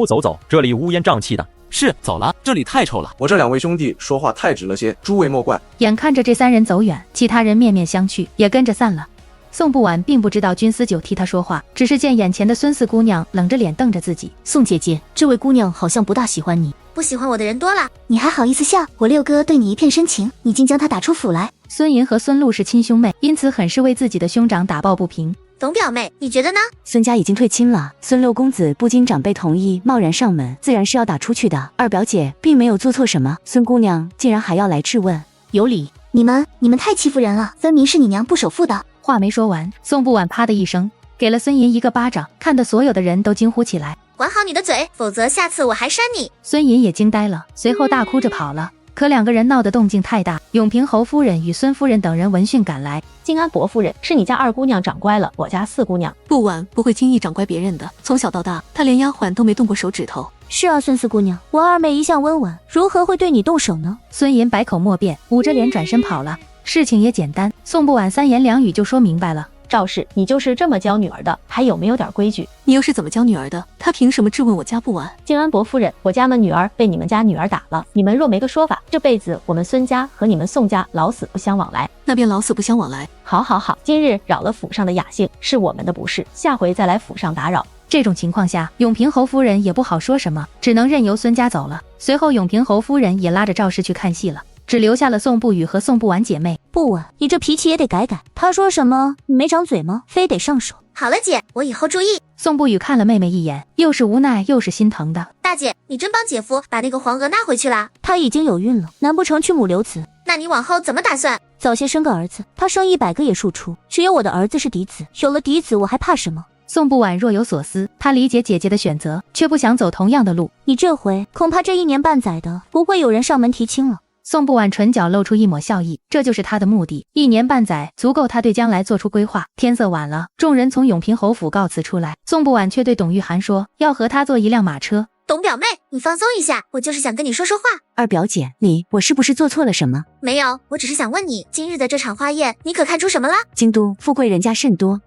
这里乌烟瘴气的。是，走了，这里太臭了。我这两位兄弟说话太直了些，诸位莫怪。眼看着这三人走远，其他人面面相觑，也跟着散了。宋不晚并不知道军司九替他说话，只是见眼前的孙四姑娘冷着脸瞪着自己。宋姐姐，这位姑娘好像不大喜欢你。不喜欢我的人多了，你还好意思笑？我六哥对你一片深情，你竟将他打出府来。孙银和孙禄是亲兄妹，因此很是为自己的兄长打抱不平。董表妹，你觉得呢？孙家已经退亲了，孙六公子不经长辈同意贸然上门，自然是要打出去的。二表姐并没有做错什么，孙姑娘竟然还要来质问，有理。你们太欺负人了，分明是你娘不守妇的。话没说完，宋不晚啪的一声给了孙银一个巴掌，看得所有的人都惊呼起来。管好你的嘴，否则下次我还扇你。孙银也惊呆了，随后大哭着跑了。可两个人闹得动静太大，永平侯夫人与孙夫人等人闻讯赶来。静安伯夫人，是你家二姑娘长乖了，我家四姑娘不晚不会轻易长乖别人的，从小到大她连丫鬟都没动过手指头。是啊，孙四姑娘，我二妹一向温婉，如何会对你动手呢？孙银百口莫辩，捂着脸转身跑了。事情也简单，宋不晚三言两语就说明白了。赵氏，你就是这么教女儿的，还有没有点规矩？你又是怎么教女儿的？她凭什么质问我家不完？静安伯夫人，我家们女儿被你们家女儿打了，你们若没个说法，这辈子我们孙家和你们宋家老死不相往来。那便老死不相往来。好好好，今日扰了府上的雅兴，是我们的不是，下回再来府上打扰。这种情况下，永平侯夫人也不好说什么，只能任由孙家走了。随后，永平侯夫人也拉着赵氏去看戏了，只留下了宋不语和宋不婉姐妹。不婉，你这脾气也得改改。他说什么，你没长嘴吗？非得上手。好了姐，我以后注意。宋不语看了妹妹一眼，又是无奈又是心疼的。大姐，你真帮姐夫把那个黄娥纳回去了？她已经有孕了，难不成去母留子？那你往后怎么打算？早些生个儿子，他生100个也庶出。只有我的儿子是嫡子，有了嫡子，我还怕什么？宋不婉若有所思，她理解姐姐的选择，却不想走同样的路。你这回恐怕这1年半载的不会有人上门提亲了。宋不婉唇角露出一抹笑意，这就是她的目的。1年半载足够她对将来做出规划。天色晚了，众人从永平侯府告辞出来，宋不婉却对董玉涵说，要和她坐一辆马车。董表妹，你放松一下，我就是想跟你说说话。二表姐，我是不是做错了什么？没有，我只是想问你，今日的这场花宴，你可看出什么了？京都富贵人家甚多。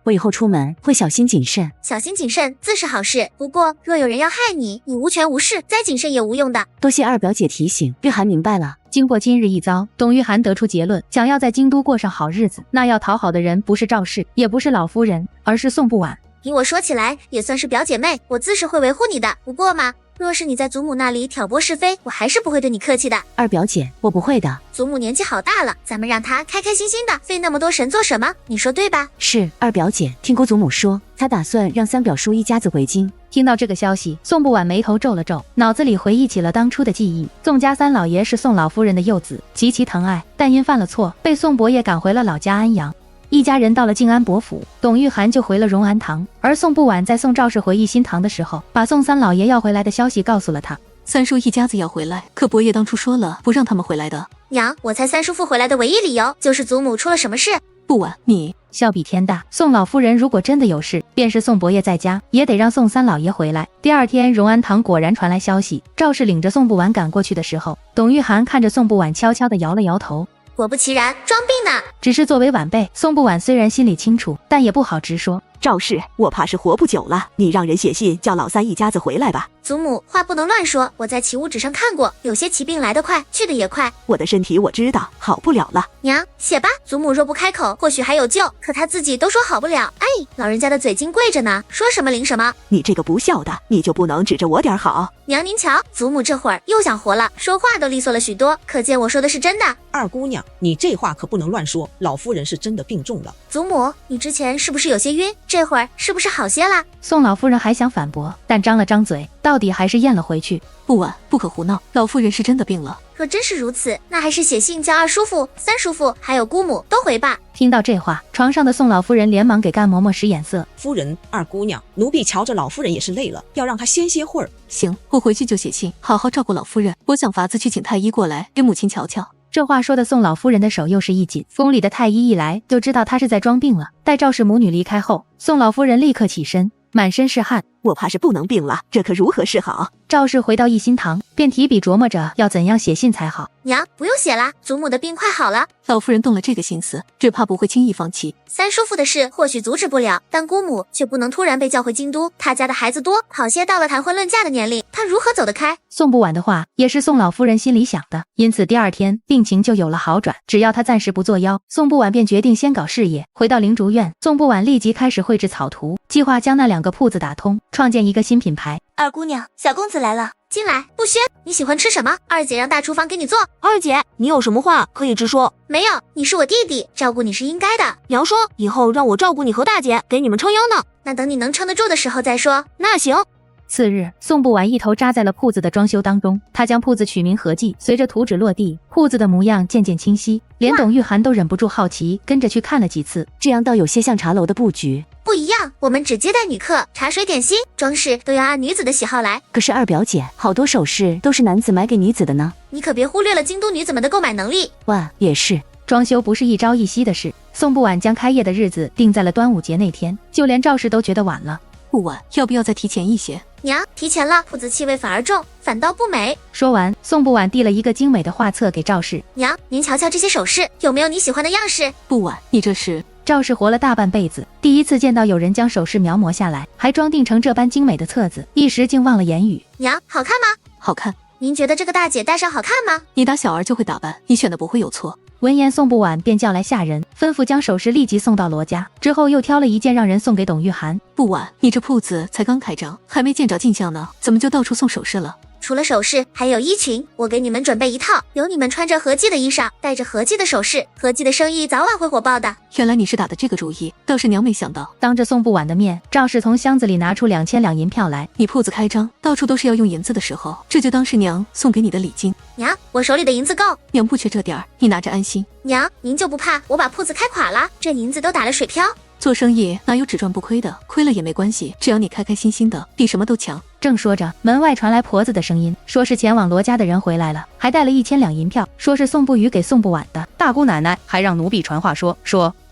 我以后出门会小心谨慎。小心谨慎自是好事，不过若有人要害你，你无权无势，再谨慎也无用的。多谢二表姐提醒，玉涵明白了。经过今日一遭，董玉涵得出结论，想要在京都过上好日子，那要讨好的人不是赵氏，也不是老夫人，而是宋不婉。凭我说起来，也算是表姐妹，我自是会维护你的。不过嘛，若是你在祖母那里挑拨是非，我还是不会对你客气的。二表姐，我不会的。祖母年纪好大了，咱们让她开开心心的，费那么多神做什么？你说对吧？是，二表姐，听姑祖母说，她打算让三表叔一家子回京。听到这个消息，宋不婉眉头皱了皱，脑子里回忆起了当初的记忆。宋家三老爷是宋老夫人的幼子，极其疼爱，但因犯了错，被宋伯爷赶回了老家安阳。一家人到了静安伯府，董玉涵就回了荣安堂，而宋不婉在送赵氏回义新堂的时候，把宋三老爷要回来的消息告诉了他。三叔一家子要回来，可伯爷当初说了不让他们回来的。娘，我猜三叔父回来的唯一理由就是祖母出了什么事。不晚，你笑比天大。宋老夫人如果真的有事，便是宋伯爷在家，也得让宋三老爷回来。第二天，荣安堂果然传来消息，赵氏领着宋不婉赶过去的时候，董玉涵看着宋不婉，悄悄地摇了摇头。果不其然，装病呢。只是作为晚辈，宋不婉虽然心里清楚，但也不好直说。赵氏，我怕是活不久了，你让人写信叫老三一家子回来吧。祖母，话不能乱说，我在奇物纸上看过，有些奇病来得快，去得也快。我的身体我知道，好不了了。娘，写吧。祖母若不开口，或许还有救，可她自己都说好不了。哎，老人家的嘴金贵着呢，说什么灵什么。你这个不孝的，你就不能指着我点好？娘您瞧，祖母这会儿又想活了，说话都利索了许多，可见我说的是真的。二姑娘，你这话可不能乱说，老夫人是真的病重了。祖母，你之前是不是有些晕？这会儿是不是好些了？宋老夫人还想反驳，但张了张嘴，到底还是咽了回去。不晚，不可胡闹，老夫人是真的病了。若真是如此，那还是写信叫二叔父、三叔父还有姑母都回吧。听到这话，床上的宋老夫人连忙给干嬷嬷使眼色。夫人，二姑娘，奴婢瞧着老夫人也是累了，要让她歇歇会儿。行，我回去就写信，好好照顾老夫人。我想法子去请太医过来给母亲瞧瞧。这话说的宋老夫人的手又是一紧，宫里的太医一来就知道她是在装病了。待赵氏母女离开后，宋老夫人立刻起身，满身是汗。我怕是不能病了，这可如何是好？赵氏回到义新堂，便提笔琢磨着要怎样写信才好。娘，不用写啦，祖母的病快好了。老夫人动了这个心思，只怕不会轻易放弃。三叔父的事或许阻止不了，但姑母却不能突然被叫回京都。他家的孩子多，好些到了谈婚论嫁的年龄，他如何走得开？宋不婉的话也是宋老夫人心里想的，因此第二天病情就有了好转。只要他暂时不作妖，宋不婉便决定先搞事业。回到灵竹院，宋不婉立即开始绘制草图，计划将那2个铺子打通，创建一个新品牌。二姑娘，小公子来了，进来。不宣，你喜欢吃什么？二姐让大厨房给你做。二姐，你有什么话可以直说。没有，你是我弟弟，照顾你是应该的。娘说以后让我照顾你和大姐，给你们撑腰呢。那等你能撑得住的时候再说。那行。次日，宋不婉一头扎在了铺子的装修当中，他将铺子取名和记，随着图纸落地，铺子的模样渐渐清晰，连董玉涵都忍不住好奇，跟着去看了几次。这样倒有些像茶楼的布局。不一样，我们只接待女客，茶水点心装饰都要按女子的喜好来。可是二表姐，好多首饰都是男子买给女子的呢。你可别忽略了京都女子们的购买能力。哇，也是。装修不是一朝一夕的事，宋不婉将开业的日子定在了端午节那天，就连赵氏都觉得晚了。不晚，要不要再提前一些？娘，提前了，铺子气味反而重，反倒不美。说完，宋不婉递了一个精美的画册给赵氏。娘，您瞧瞧这些首饰，有没有你喜欢的样式？不晚，你这是赵氏活了大半辈子，第一次见到有人将首饰描摹下来，还装订成这般精美的册子，一时竟忘了言语。娘，好看吗？好看。您觉得这个大姐戴上好看吗？你打小儿就会打扮，你选的不会有错。闻言，宋不晚便叫来下人，吩咐将首饰立即送到罗家，之后又挑了一件让人送给董玉涵。不晚，你这铺子才刚开张，还没见着进项呢，怎么就到处送首饰了？除了首饰，还有衣裙，我给你们准备一套，有你们穿着合记的衣裳，戴着合记的首饰，合记的生意早晚会火爆的。原来你是打的这个主意，倒是娘没想到。当着宋不晚的面，赵氏从箱子里拿出2000两银票来。你铺子开张，到处都是要用银子的时候，这就当是娘送给你的礼金。娘，我手里的银子够，娘不缺这点儿，你拿着安心。娘，您就不怕我把铺子开垮了？这银子都打了水漂。做生意哪有只赚不亏的，亏了也没关系，只要你开开心心的，比什么都强。正说着，门外传来婆子的声音，说是前往罗家的人回来了，还带了1000两银票，说是宋不语给宋不晚的。大姑奶奶还让奴婢传话说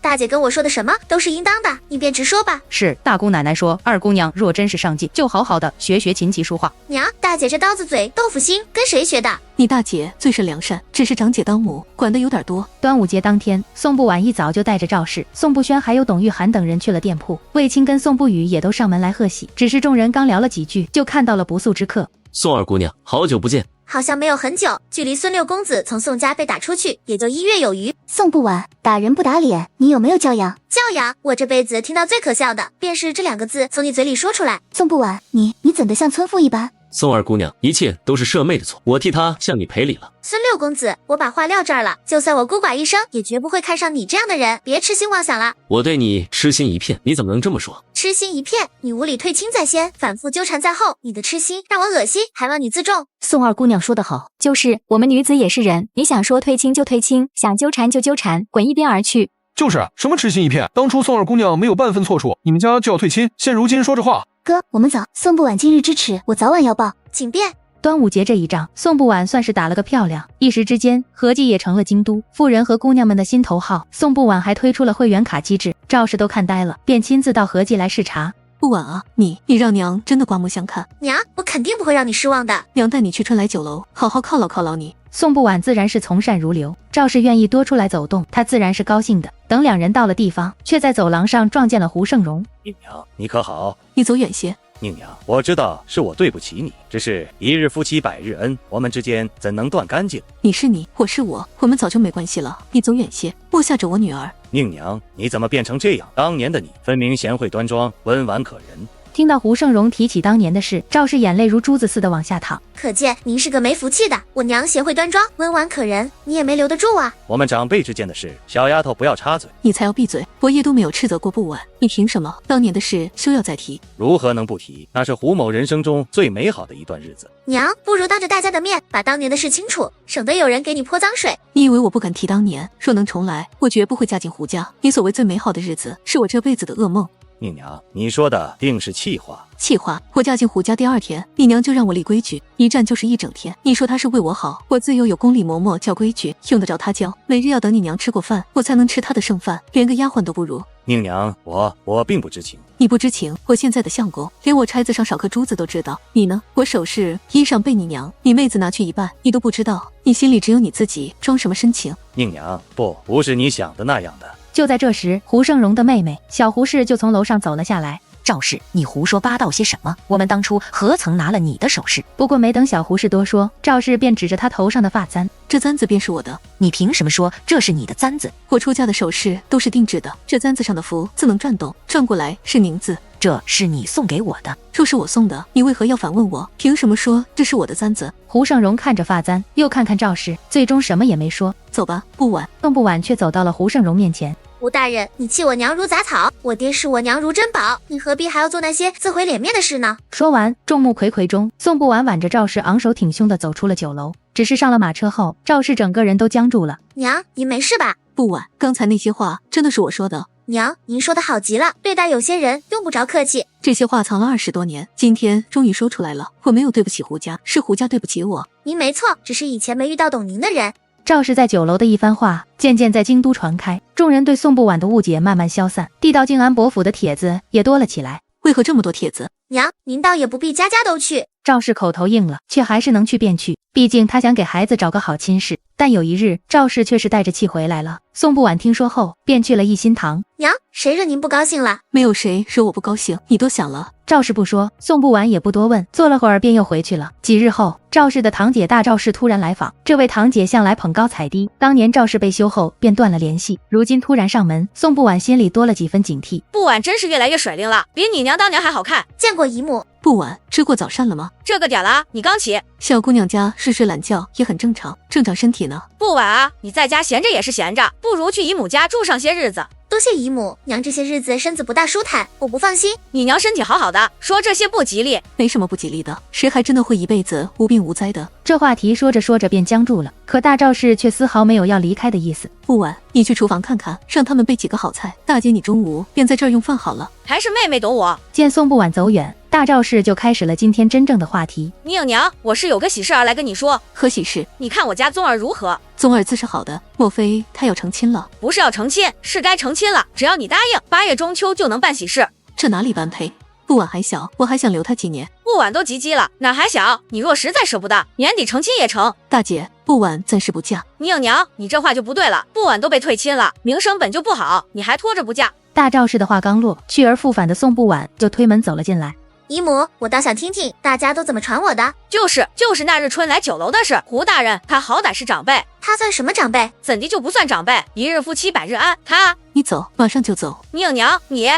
大姐跟我说的什么都是应当的，你便直说吧。是，大姑奶奶说，二姑娘若真是上进，就好好的学琴棋书画。娘，大姐这刀子嘴豆腐心跟谁学的？你大姐最是良善，只是长姐当母管得有点多。端午节当天，宋不晚一早就带着赵氏、宋不轩还有董玉涵等人去了店铺，卫青跟宋不语也都上门来贺喜。只是众人刚聊了几句，就看到了不速之客。宋二姑娘，好久不见。好像没有很久，距离孙六公子从宋家被打出去也就1月有余。宋不晚，打人不打脸，你有没有教养？教养？我这辈子听到最可笑的便是这2个字从你嘴里说出来。宋不晚，你怎的像村妇一般？宋二姑娘，一切都是舍妹的错，我替她向你赔礼了。孙六公子，我把话撂这儿了，就算我孤寡一生，也绝不会看上你这样的人，别痴心妄想了。我对你痴心一片，你怎么能这么说？痴心一片？你无理退亲在先，反复纠缠在后，你的痴心让我恶心，还望你自重。宋二姑娘说得好，就是我们女子也是人，你想说退亲就退亲，想纠缠就纠缠，滚一边而去。就是什么痴心一片，当初宋二姑娘没有半分错处，你们家就要退亲，现如今说这话。哥，我们走，宋不晚今日之耻，我早晚要报。请便。端午节这一仗，宋不晚算是打了个漂亮，一时之间，合记也成了京都富人和姑娘们的心头好。宋不晚还推出了会员卡机制，赵氏都看呆了，便亲自到合记来视察。不晚啊，你让娘真的刮目相看。娘，我肯定不会让你失望的。娘带你去春来酒楼，好好犒劳犒劳你。宋不晚自然是从善如流，赵氏愿意多出来走动，他自然是高兴的。等2人到了地方，却在走廊上撞见了胡胜荣。宁娘，你可好？你走远些。宁娘，我知道是我对不起你，只是一日夫妻百日恩，我们之间怎能断干净？你是你，我是我，我们早就没关系了。你走远些，莫吓着我女儿。宁娘，你怎么变成这样？当年的你分明贤惠端庄，温婉可人。听到胡胜荣提起当年的事，赵氏眼泪如珠子似的往下淌。可见您是个没福气的。我娘贤惠端庄，温婉可人，你也没留得住啊。我们长辈之间的事，小丫头不要插嘴。你才要闭嘴！伯爷都没有斥责过不晚，你凭什么？当年的事休要再提。如何能不提？那是胡某人生中最美好的一段日子。娘，不如当着大家的面把当年的事清楚，省得有人给你泼脏水。你以为我不敢提当年？若能重来，我绝不会嫁进胡家。你所谓最美好的日子，是我这辈子的噩梦。宁娘，你说的定是气话。气话！我嫁进胡家第2天，你娘就让我立规矩，一站就是1整天。你说她是为我好，我自幼有宫里嬷嬷教规矩，用得着她教。每日要等你娘吃过饭，我才能吃她的剩饭，连个丫鬟都不如。宁娘，我并不知情。你不知情？我现在的相公，连我钗子上少颗珠子都知道。你呢？我首饰、衣裳被你娘、你妹子拿去一半，你都不知道。你心里只有你自己，装什么深情？宁娘，不是你想的那样的。就在这时，胡胜荣的妹妹小胡氏就从楼上走了下来。赵氏，你胡说八道些什么？我们当初何曾拿了你的首饰？不过没等小胡氏多说，赵氏便指着她头上的发簪，这簪子便是我的。你凭什么说这是你的簪子？我出嫁的首饰都是定制的，这簪子上的符自能转动，转过来是宁字。这是你送给我的。若是我送的，你为何要反问我？凭什么说这是我的簪子？胡胜荣看着发簪，又看看赵氏，最终什么也没说。走吧，不晚。宋不晚却走到了胡胜荣面前。吴大人，你弃我娘如杂草，我爹视我娘如珍宝，你何必还要做那些自毁脸面的事呢？说完，众目睽睽中，宋不晚挽着赵氏昂首挺胸地走出了酒楼。只是上了马车后，赵氏整个人都僵住了。娘，您没事吧？不晚，刚才那些话真的是我说的。娘，您说的好极了，对待有些人用不着客气。这些话藏了20多年，今天终于说出来了。我没有对不起胡家，是胡家对不起我。您没错，只是以前没遇到懂您的人。赵氏在酒楼的一番话，渐渐在京都传开，众人对宋不晚的误解慢慢消散，递到靖安伯府的帖子也多了起来。为何这么多帖子？娘，您倒也不必家家都去。赵氏口头应了，却还是能去便去。毕竟他想给孩子找个好亲事。但有一日，赵氏却是带着气回来了。宋不晚听说后，便去了一心堂。娘，谁惹您不高兴了？没有谁惹我不高兴，你多想了。赵氏不说，宋不晚也不多问，坐了会儿便又回去了。几日后，赵氏的堂姐大赵氏突然来访。这位堂姐向来捧高踩低，当年赵氏被休后便断了联系，如今突然上门，宋不晚心里多了几分警惕。不晚真是越来越甩灵了，比你娘当年还好看。见过姨母。不晚吃过早膳了吗？这个点了，你刚起。小姑娘家睡睡懒觉也很正常，正长身体呢。不晚啊，你在家闲着也是闲着，不如去姨母家住上些日子。多谢姨母，娘这些日子身子不大舒坦，我不放心。你娘身体好好的，说这些不吉利。没什么不吉利的，谁还真的会一辈子无病无灾的？这话题说着说着便僵住了，可大赵氏却丝毫没有要离开的意思。不晚，你去厨房看看，让他们备几个好菜。大姐，你中午便在这儿用饭好了。还是妹妹懂我。见宋不晚走远，大赵氏就开始了今天真正的话题。你影娘，我是有个喜事儿来跟你说。何喜事？你看我家宗儿如何？宗儿自是好的，莫非他要成亲了？不是要成亲，是该成亲了。只要你答应，8月中秋就能办喜事。这哪里般配？不晚还小，我还想留他几年。不晚都及笄了，哪还小？你若实在舍不得，年底成亲也成。大姐，不晚暂时不嫁。你影娘，你这话就不对了。不晚都被退亲了，名声本就不好，你还拖着不嫁。大赵氏的话刚落，去而复返的宋不晚就推门走了进来。姨母，我倒想听听大家都怎么传我的。就是那日春来酒楼的事。胡大人他好歹是长辈。他算什么长辈？怎地就不算长辈？一日夫妻百日安。他，你走，马上就走。你影娘，你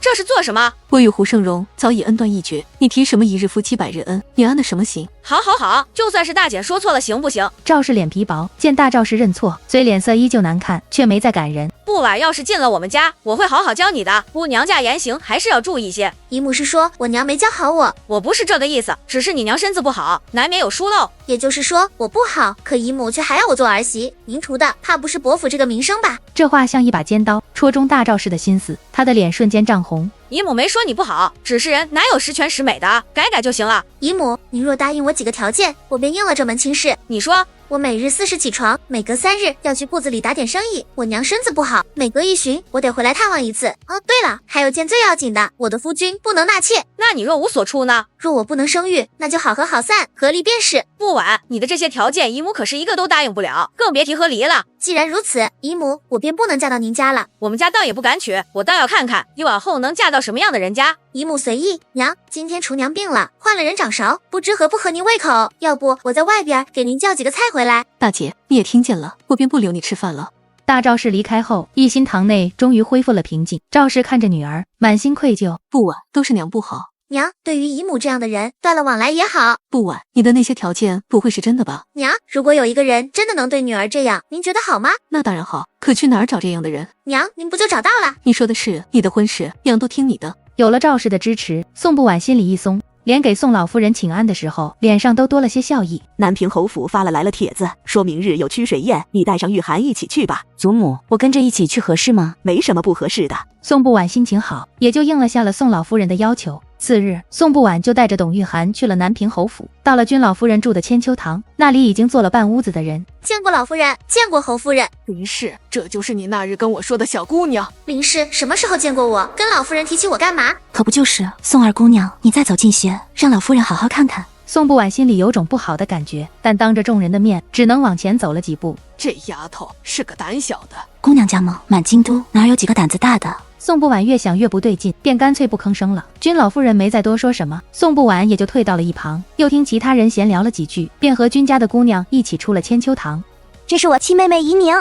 这是做什么？我与胡胜荣早已恩断义绝，你提什么一日夫妻百日恩？你安的什么心？好，就算是大姐说错了，行不行？赵氏脸皮薄，见大赵氏认错，虽脸色依旧难看，却没再赶人。不晚要是进了我们家，我会好好教你的。姑娘家言行还是要注意些。姨母是说我娘没教好我？我不是这个意思，只是你娘身子不好，难免有疏漏。也就是说我不好，可姨母却还要我做儿媳，您图的怕不是伯府这个名声吧？这话像一把尖刀，戳中大赵氏的心思，他的脸瞬间涨红。姨母没说你不好，只是人哪有十全十美的，改改就行了。姨母，您若答应我几个条件，我便应了这门亲事。你说。我每日4时起床，每隔3日要去铺子里打点生意。我娘身子不好，每隔1旬我得回来探望一次。哦，对了，还有件最要紧的，我的夫君不能纳妾。那你若无所出呢？若我不能生育，那就好合好散，和离便是。不晚，你的这些条件，姨母可是一个都答应不了，更别提和离了。既然如此，姨母，我便不能嫁到您家了。我们家倒也不敢娶，我倒要看看你往后能嫁到什么样的人家。姨母随意。娘，今天厨娘病了，换了人掌勺，不知合不合您胃口。要不我在外边给您叫几个菜回来。大姐，你也听见了，我便不留你吃饭了。大赵氏离开后，一心堂内终于恢复了平静。赵氏看着女儿，满心愧疚。不晚，都是娘不好。娘，对于姨母这样的人，断了往来也好。不晚，你的那些条件不会是真的吧？娘，如果有一个人真的能对女儿这样，您觉得好吗？那当然好，可去哪儿找这样的人？娘，您不就找到了？你说的是你的婚事，娘都听你的。有了赵氏的支持，宋不晚心里一松，连给宋老夫人请安的时候，脸上都多了些笑意。南平侯府发来了帖子，说明日有曲水宴，你带上玉涵一起去吧。祖母，我跟着一起去合适吗？没什么不合适的。宋不晚心情好，也就应了下了宋老夫人的要求。次日，宋不晚就带着董玉涵去了南平侯府，到了君老夫人住的千秋堂，那里已经坐了半屋子的人。见过老夫人，见过侯夫人。林氏，这就是你那日跟我说的小姑娘。林氏什么时候见过我？跟老夫人提起我干嘛？可不就是宋二姑娘，你再走近些，让老夫人好好看看。宋不晚心里有种不好的感觉，但当着众人的面，只能往前走了几步。这丫头是个胆小的。姑娘家吗？满京都哪有几个胆子大的？宋不晚越想越不对劲，便干脆不吭声了。君老夫人没再多说什么，宋不晚也就退到了一旁。又听其他人闲聊了几句，便和君家的姑娘一起出了千秋堂。这是我亲妹妹怡宁，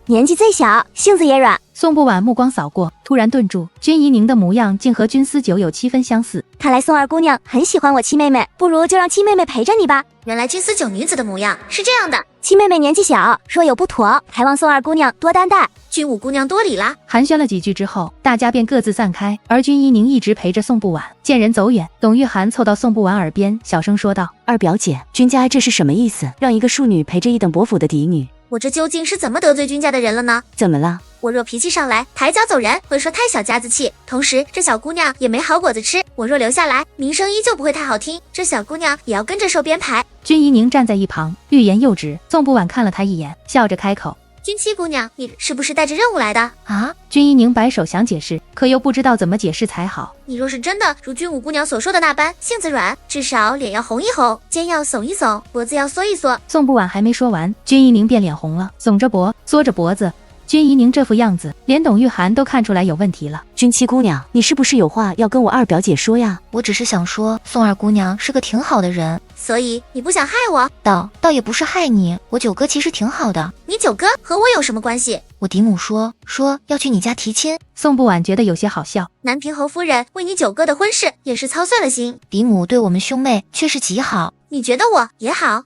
年纪最小，性子也软。宋不晚目光扫过，突然顿住，君怡宁的模样竟和君思九有7分相似。看来宋二姑娘很喜欢我亲妹妹，不如就让亲妹妹陪着你吧。原来君思九女子的模样是这样的。亲妹妹年纪小，若有不妥，还望宋二姑娘多担待。君五姑娘多礼啦。寒暄了几句之后，大家便各自散开，而君怡宁一直陪着宋不晚。见人走远，董玉涵凑到宋不晚耳边小声说道：二表姐，君家这是什么意思？让一个庶女陪着一等伯府的嫡女？我这究竟是怎么得罪君家的人了呢？怎么了？我若脾气上来，抬脚走人，会说太小家子气。同时，这小姑娘也没好果子吃。我若留下来，名声依旧不会太好听。这小姑娘也要跟着受编排。君怡宁站在一旁，欲言又止。宋不晚看了他一眼，笑着开口：君妻姑娘，你是不是带着任务来的啊？君一宁摆手想解释，可又不知道怎么解释才好。你若是真的如君武姑娘所说的那般性子软，至少脸要红一红，肩要耸一耸，脖子要缩一缩。宋不晚还没说完，君一宁便脸红了，耸着脖，缩着脖子。君一宁这副样子，连董玉涵都看出来有问题了。君妻姑娘，你是不是有话要跟我二表姐说呀？我只是想说，宋二姑娘是个挺好的人，所以你不想害我？倒也不是害你，我九哥其实挺好的。你九哥和我有什么关系？我嫡母说要去你家提亲。宋不晚觉得有些好笑，南平侯夫人为你九哥的婚事也是操碎了心，嫡母对我们兄妹却是极好。你觉得我也好？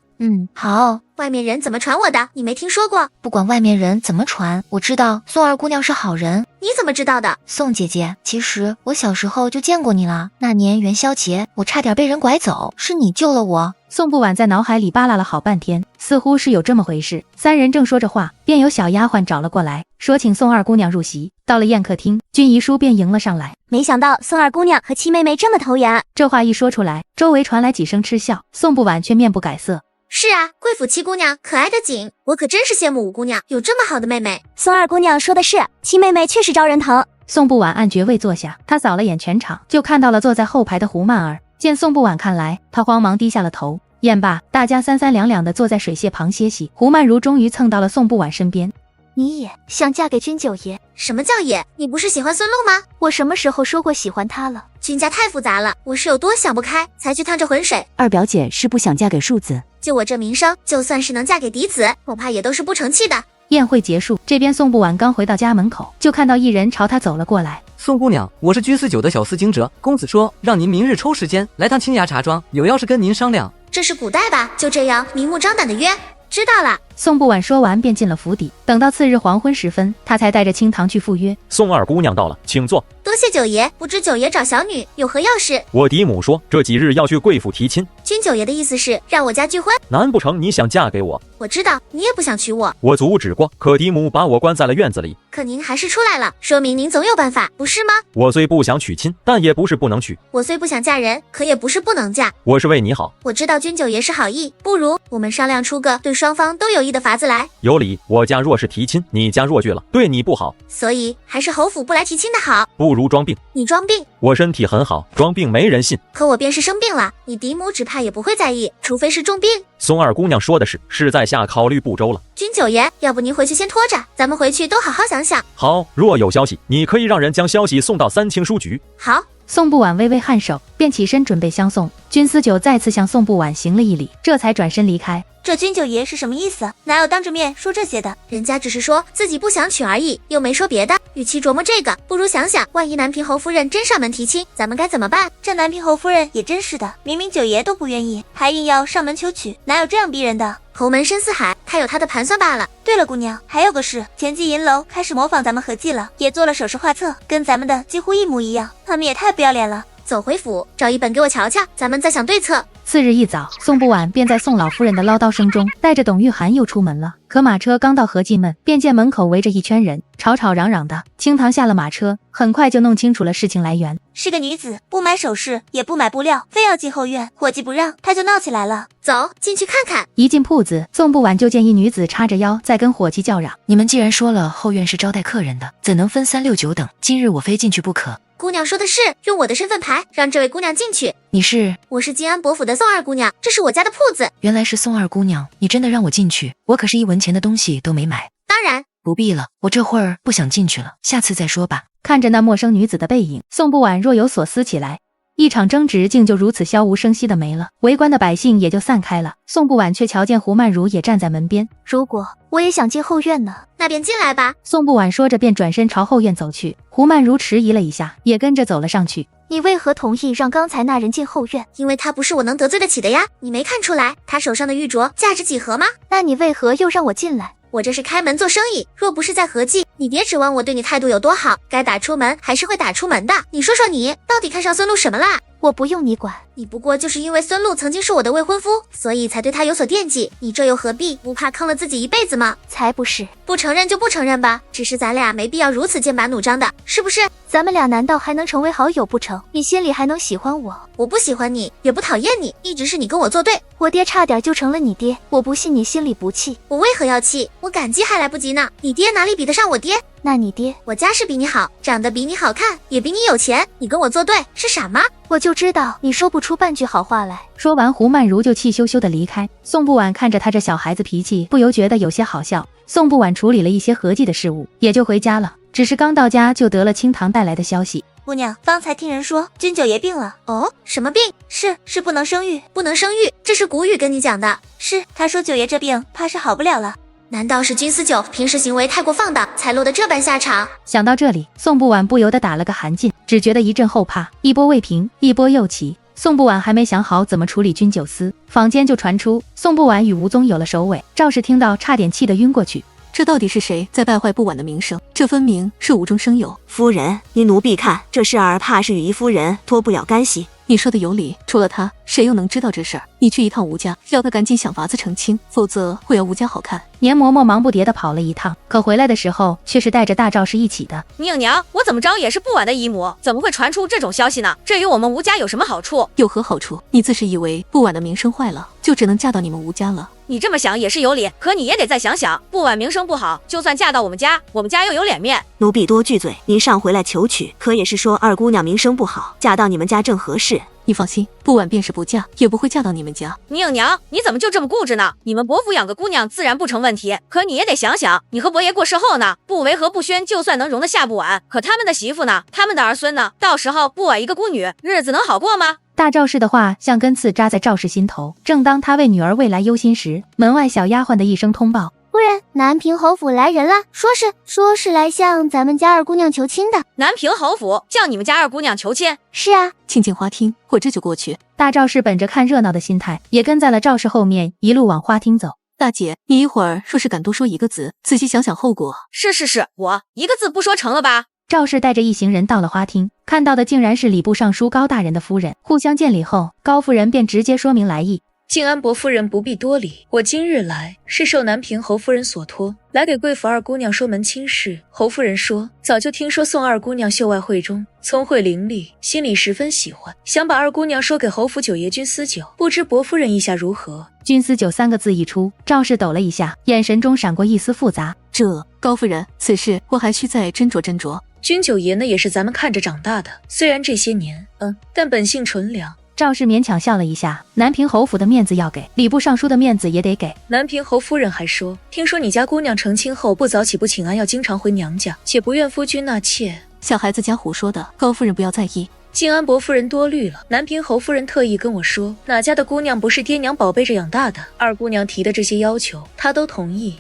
好。外面人怎么传我的，你没听说过？不管外面人怎么传，我知道宋二姑娘是好人。你怎么知道的？宋姐姐，其实我小时候就见过你了。那年元宵节，我差点被人拐走，是你救了我。宋不晚在脑海里扒拉了好半天，似乎是有这么回事。三人正说着话，便有小丫鬟找了过来，说请宋二姑娘入席。到了宴客厅，君姨叔便迎了上来。没想到宋二姑娘和七妹妹这么投缘。这话一说出来，周围传来几声嗤笑。宋不晚却面不改色。是啊，贵府七姑娘可爱的紧，我可真是羡慕五姑娘有这么好的妹妹。宋二姑娘说的是，七妹妹确实招人疼。宋不晚按爵位坐下，他扫了眼全场，就看到了坐在后排的胡曼儿。见宋不晚看来，他慌忙低下了头。宴罢，大家三三两两的坐在水榭旁歇息。胡曼如终于蹭到了宋不晚身边。你也想嫁给君九爷？什么叫也？你不是喜欢孙露吗？我什么时候说过喜欢他了？君家太复杂了，我是有多想不开才去趟这浑水。二表姐是不想嫁给庶子，就我这名声，就算是能嫁给嫡子，恐怕也都是不成器的。宴会结束，这边宋不晚刚回到家门口，就看到一人朝他走了过来。宋姑娘，我是居四九的小司经哲，公子说让您明日抽时间来趟清雅茶庄，有要事跟您商量。这是古代吧？就这样明目张胆的约？知道了。宋不晚说完便进了府邸，等到次日黄昏时分，他才带着清堂去赴约。宋二姑娘到了，请坐。多谢九爷，不知九爷找小女有何要事？我嫡母说这几日要去贵府提亲。君九爷的意思是让我家拒婚？难不成你想嫁给我？我知道你也不想娶我，我阻止过，可嫡母把我关在了院子里。可您还是出来了，说明您总有办法，不是吗？我虽不想娶亲，但也不是不能娶。我虽不想嫁人，可也不是不能嫁。我是为你好。我知道君九爷是好意，不如我们商量出个对双方都有益的法子来。有理，我家若是提亲，你家若拒了，对你不好。所以还是侯府不来提亲的好。不如装病。你装病？我身体很好，装病没人信。可我便是生病了，你嫡母只怕也不会在意，除非是重病。宋二姑娘说的是在下考虑不周了。君九爷，要不您回去先拖着，咱们回去都好好想想。好，若有消息，你可以让人将消息送到三清书局。好。宋不晚微微颔首，便起身准备相送。君思九再次向宋不晚行了一礼，这才转身离开。这君九爷是什么意思？哪有当着面说这些的？人家只是说自己不想娶而已，又没说别的。与其琢磨这个，不如想想，万一南平侯夫人真上门提亲，咱们该怎么办？这南平侯夫人也真是的，明明九爷都不愿意，还硬要上门求娶，哪有这样逼人的？侯门深似海，他有他的盘算罢了。对了，姑娘，还有个事，前记银楼开始模仿咱们合记了，也做了首饰画册，跟咱们的几乎一模一样，他们也太不要脸了。走回府，找一本给我瞧瞧，咱们再想对策。次日一早，宋不晚便在宋老夫人的唠叨声中，带着董玉涵又出门了。可马车刚到合记门，便见门口围着一圈人，吵吵嚷嚷的。清堂下了马车，很快就弄清楚了事情来源。是个女子，不买首饰，也不买布料，非要进后院，伙计不让，她就闹起来了。走，进去看看。一进铺子，宋不晚就见一女子叉着腰在跟伙计叫嚷：“你们既然说了后院是招待客人的，怎能分3、6、9等？今日我非进去不可。”姑娘说的是，用我的身份牌让这位姑娘进去。你是？我是金安伯府的宋二姑娘，这是我家的铺子。原来是宋二姑娘，你真的让我进去？我可是1文钱的东西都没买。当然不必了，我这会儿不想进去了，下次再说吧。看着那陌生女子的背影，宋不晚若有所思起来。一场争执竟就如此悄无声息的没了，围观的百姓也就散开了。宋不晚却瞧见胡曼如也站在门边。如果我也想进后院呢？那便进来吧。宋不晚说着便转身朝后院走去。胡曼如迟疑了一下，也跟着走了上去。你为何同意让刚才那人进后院？因为他不是我能得罪得起的呀。你没看出来他手上的玉镯价值几何吗？那你为何又让我进来？我这是开门做生意，若不是在合记，你别指望我对你态度有多好，该打出门还是会打出门的。你说说你到底看上孙露什么啦？我不用你管。你不过就是因为孙路曾经是我的未婚夫，所以才对他有所惦记，你这又何必？不怕坑了自己一辈子吗？才不是。不承认就不承认吧，只是咱俩没必要如此剑拔弩张的，是不是？咱们俩难道还能成为好友不成？你心里还能喜欢我？我不喜欢你，也不讨厌你，一直是你跟我作对。我爹差点就成了你爹，我不信你心里不气。我为何要气？我感激还来不及呢。你爹哪里比得上我爹？那你爹？我家世比你好，长得比你好看，也比你有钱，你跟我作对是傻吗？我就知道你说不出半句好话来。说完，胡曼如就气羞羞的离开。宋不晚看着他这小孩子脾气，不由觉得有些好笑。宋不晚处理了一些合计的事务，也就回家了。只是刚到家，就得了清堂带来的消息。姑娘，方才听人说君九爷病了。哦，什么病？是不能生育，不能生育，这是古语跟你讲的。是，他说九爷这病怕是好不了了。难道是君思九平时行为太过放荡，才落得这般下场？想到这里，宋不晚不由得打了个寒噤，只觉得一阵后怕，一波未平，一波又起。宋不晚还没想好怎么处理君九思，坊间就传出宋不晚与吴宗有了首尾。赵氏听到，差点气得晕过去。这到底是谁在败坏不晚的名声？这分明是无中生有。夫人，依奴婢看，这事儿怕是与姨夫人脱不了干系。你说的有理，除了他，谁又能知道这事儿？你去一趟吴家，要他赶紧想法子澄清，否则会要吴家好看。年嬷嬷忙不迭地跑了一趟，可回来的时候却是带着大赵氏一起的。宁娘，我怎么着也是不晚的姨母，怎么会传出这种消息呢？这与我们吴家有什么好处？有何好处？你自是以为不晚的名声坏了，就只能嫁到你们吴家了？你这么想也是有理，可你也得再想想，不晚名声不好，就算嫁到我们家又有脸面。奴婢多句嘴，您上回来求娶，可也是说二姑娘名声不好，嫁到你们家正合适。你放心，不晚便是不嫁，也不会嫁到你们家。宁娘，你怎么就这么固执呢？你们伯府养个姑娘自然不成问题，可你也得想想，你和伯爷过世后呢，不维和不宣，就算能容得下不晚，可他们的媳妇呢，他们的儿孙呢，到时候不晚一个孤女，日子能好过吗？大赵氏的话像根刺扎在赵氏心头。正当他为女儿未来忧心时，门外小丫鬟的一声通报：夫人，南平侯府来人了，说是来向咱们家二姑娘求亲的。南平侯府叫你们家二姑娘求亲？是啊，请进花厅，我这就过去。大赵氏本着看热闹的心态，也跟在了赵氏后面，一路往花厅走。大姐，你一会儿若是敢多说一个字，仔细想想后果。是，我一个字不说成了吧？赵氏带着一行人到了花厅，看到的竟然是礼部尚书高大人的夫人。互相见礼后，高夫人便直接说明来意。静安伯夫人不必多礼，我今日来是受南平侯夫人所托，来给贵府二姑娘说门亲事。侯夫人说，早就听说宋二姑娘秀外慧中，聪慧伶俐，心里十分喜欢，想把二姑娘说给侯府九爷君思九，不知伯夫人意下如何？君思九三个字一出，赵氏抖了一下，眼神中闪过一丝复杂。高夫人，此事我还需再斟酌斟酌。君九爷呢也是咱们看着长大的，虽然这些年，但本性纯良。赵氏勉强笑了一下，南平侯府的面子要给，礼部尚书的面子也得给。南平侯夫人还说，听说你家姑娘成亲后不早起不请安，要经常回娘家，且不愿夫君纳妾。小孩子家胡说的，高夫人不要在意。静安伯夫人多虑了，南平侯夫人特意跟我说，哪家的姑娘不是爹娘宝贝着养大的，二姑娘提的这些要求，她都同意。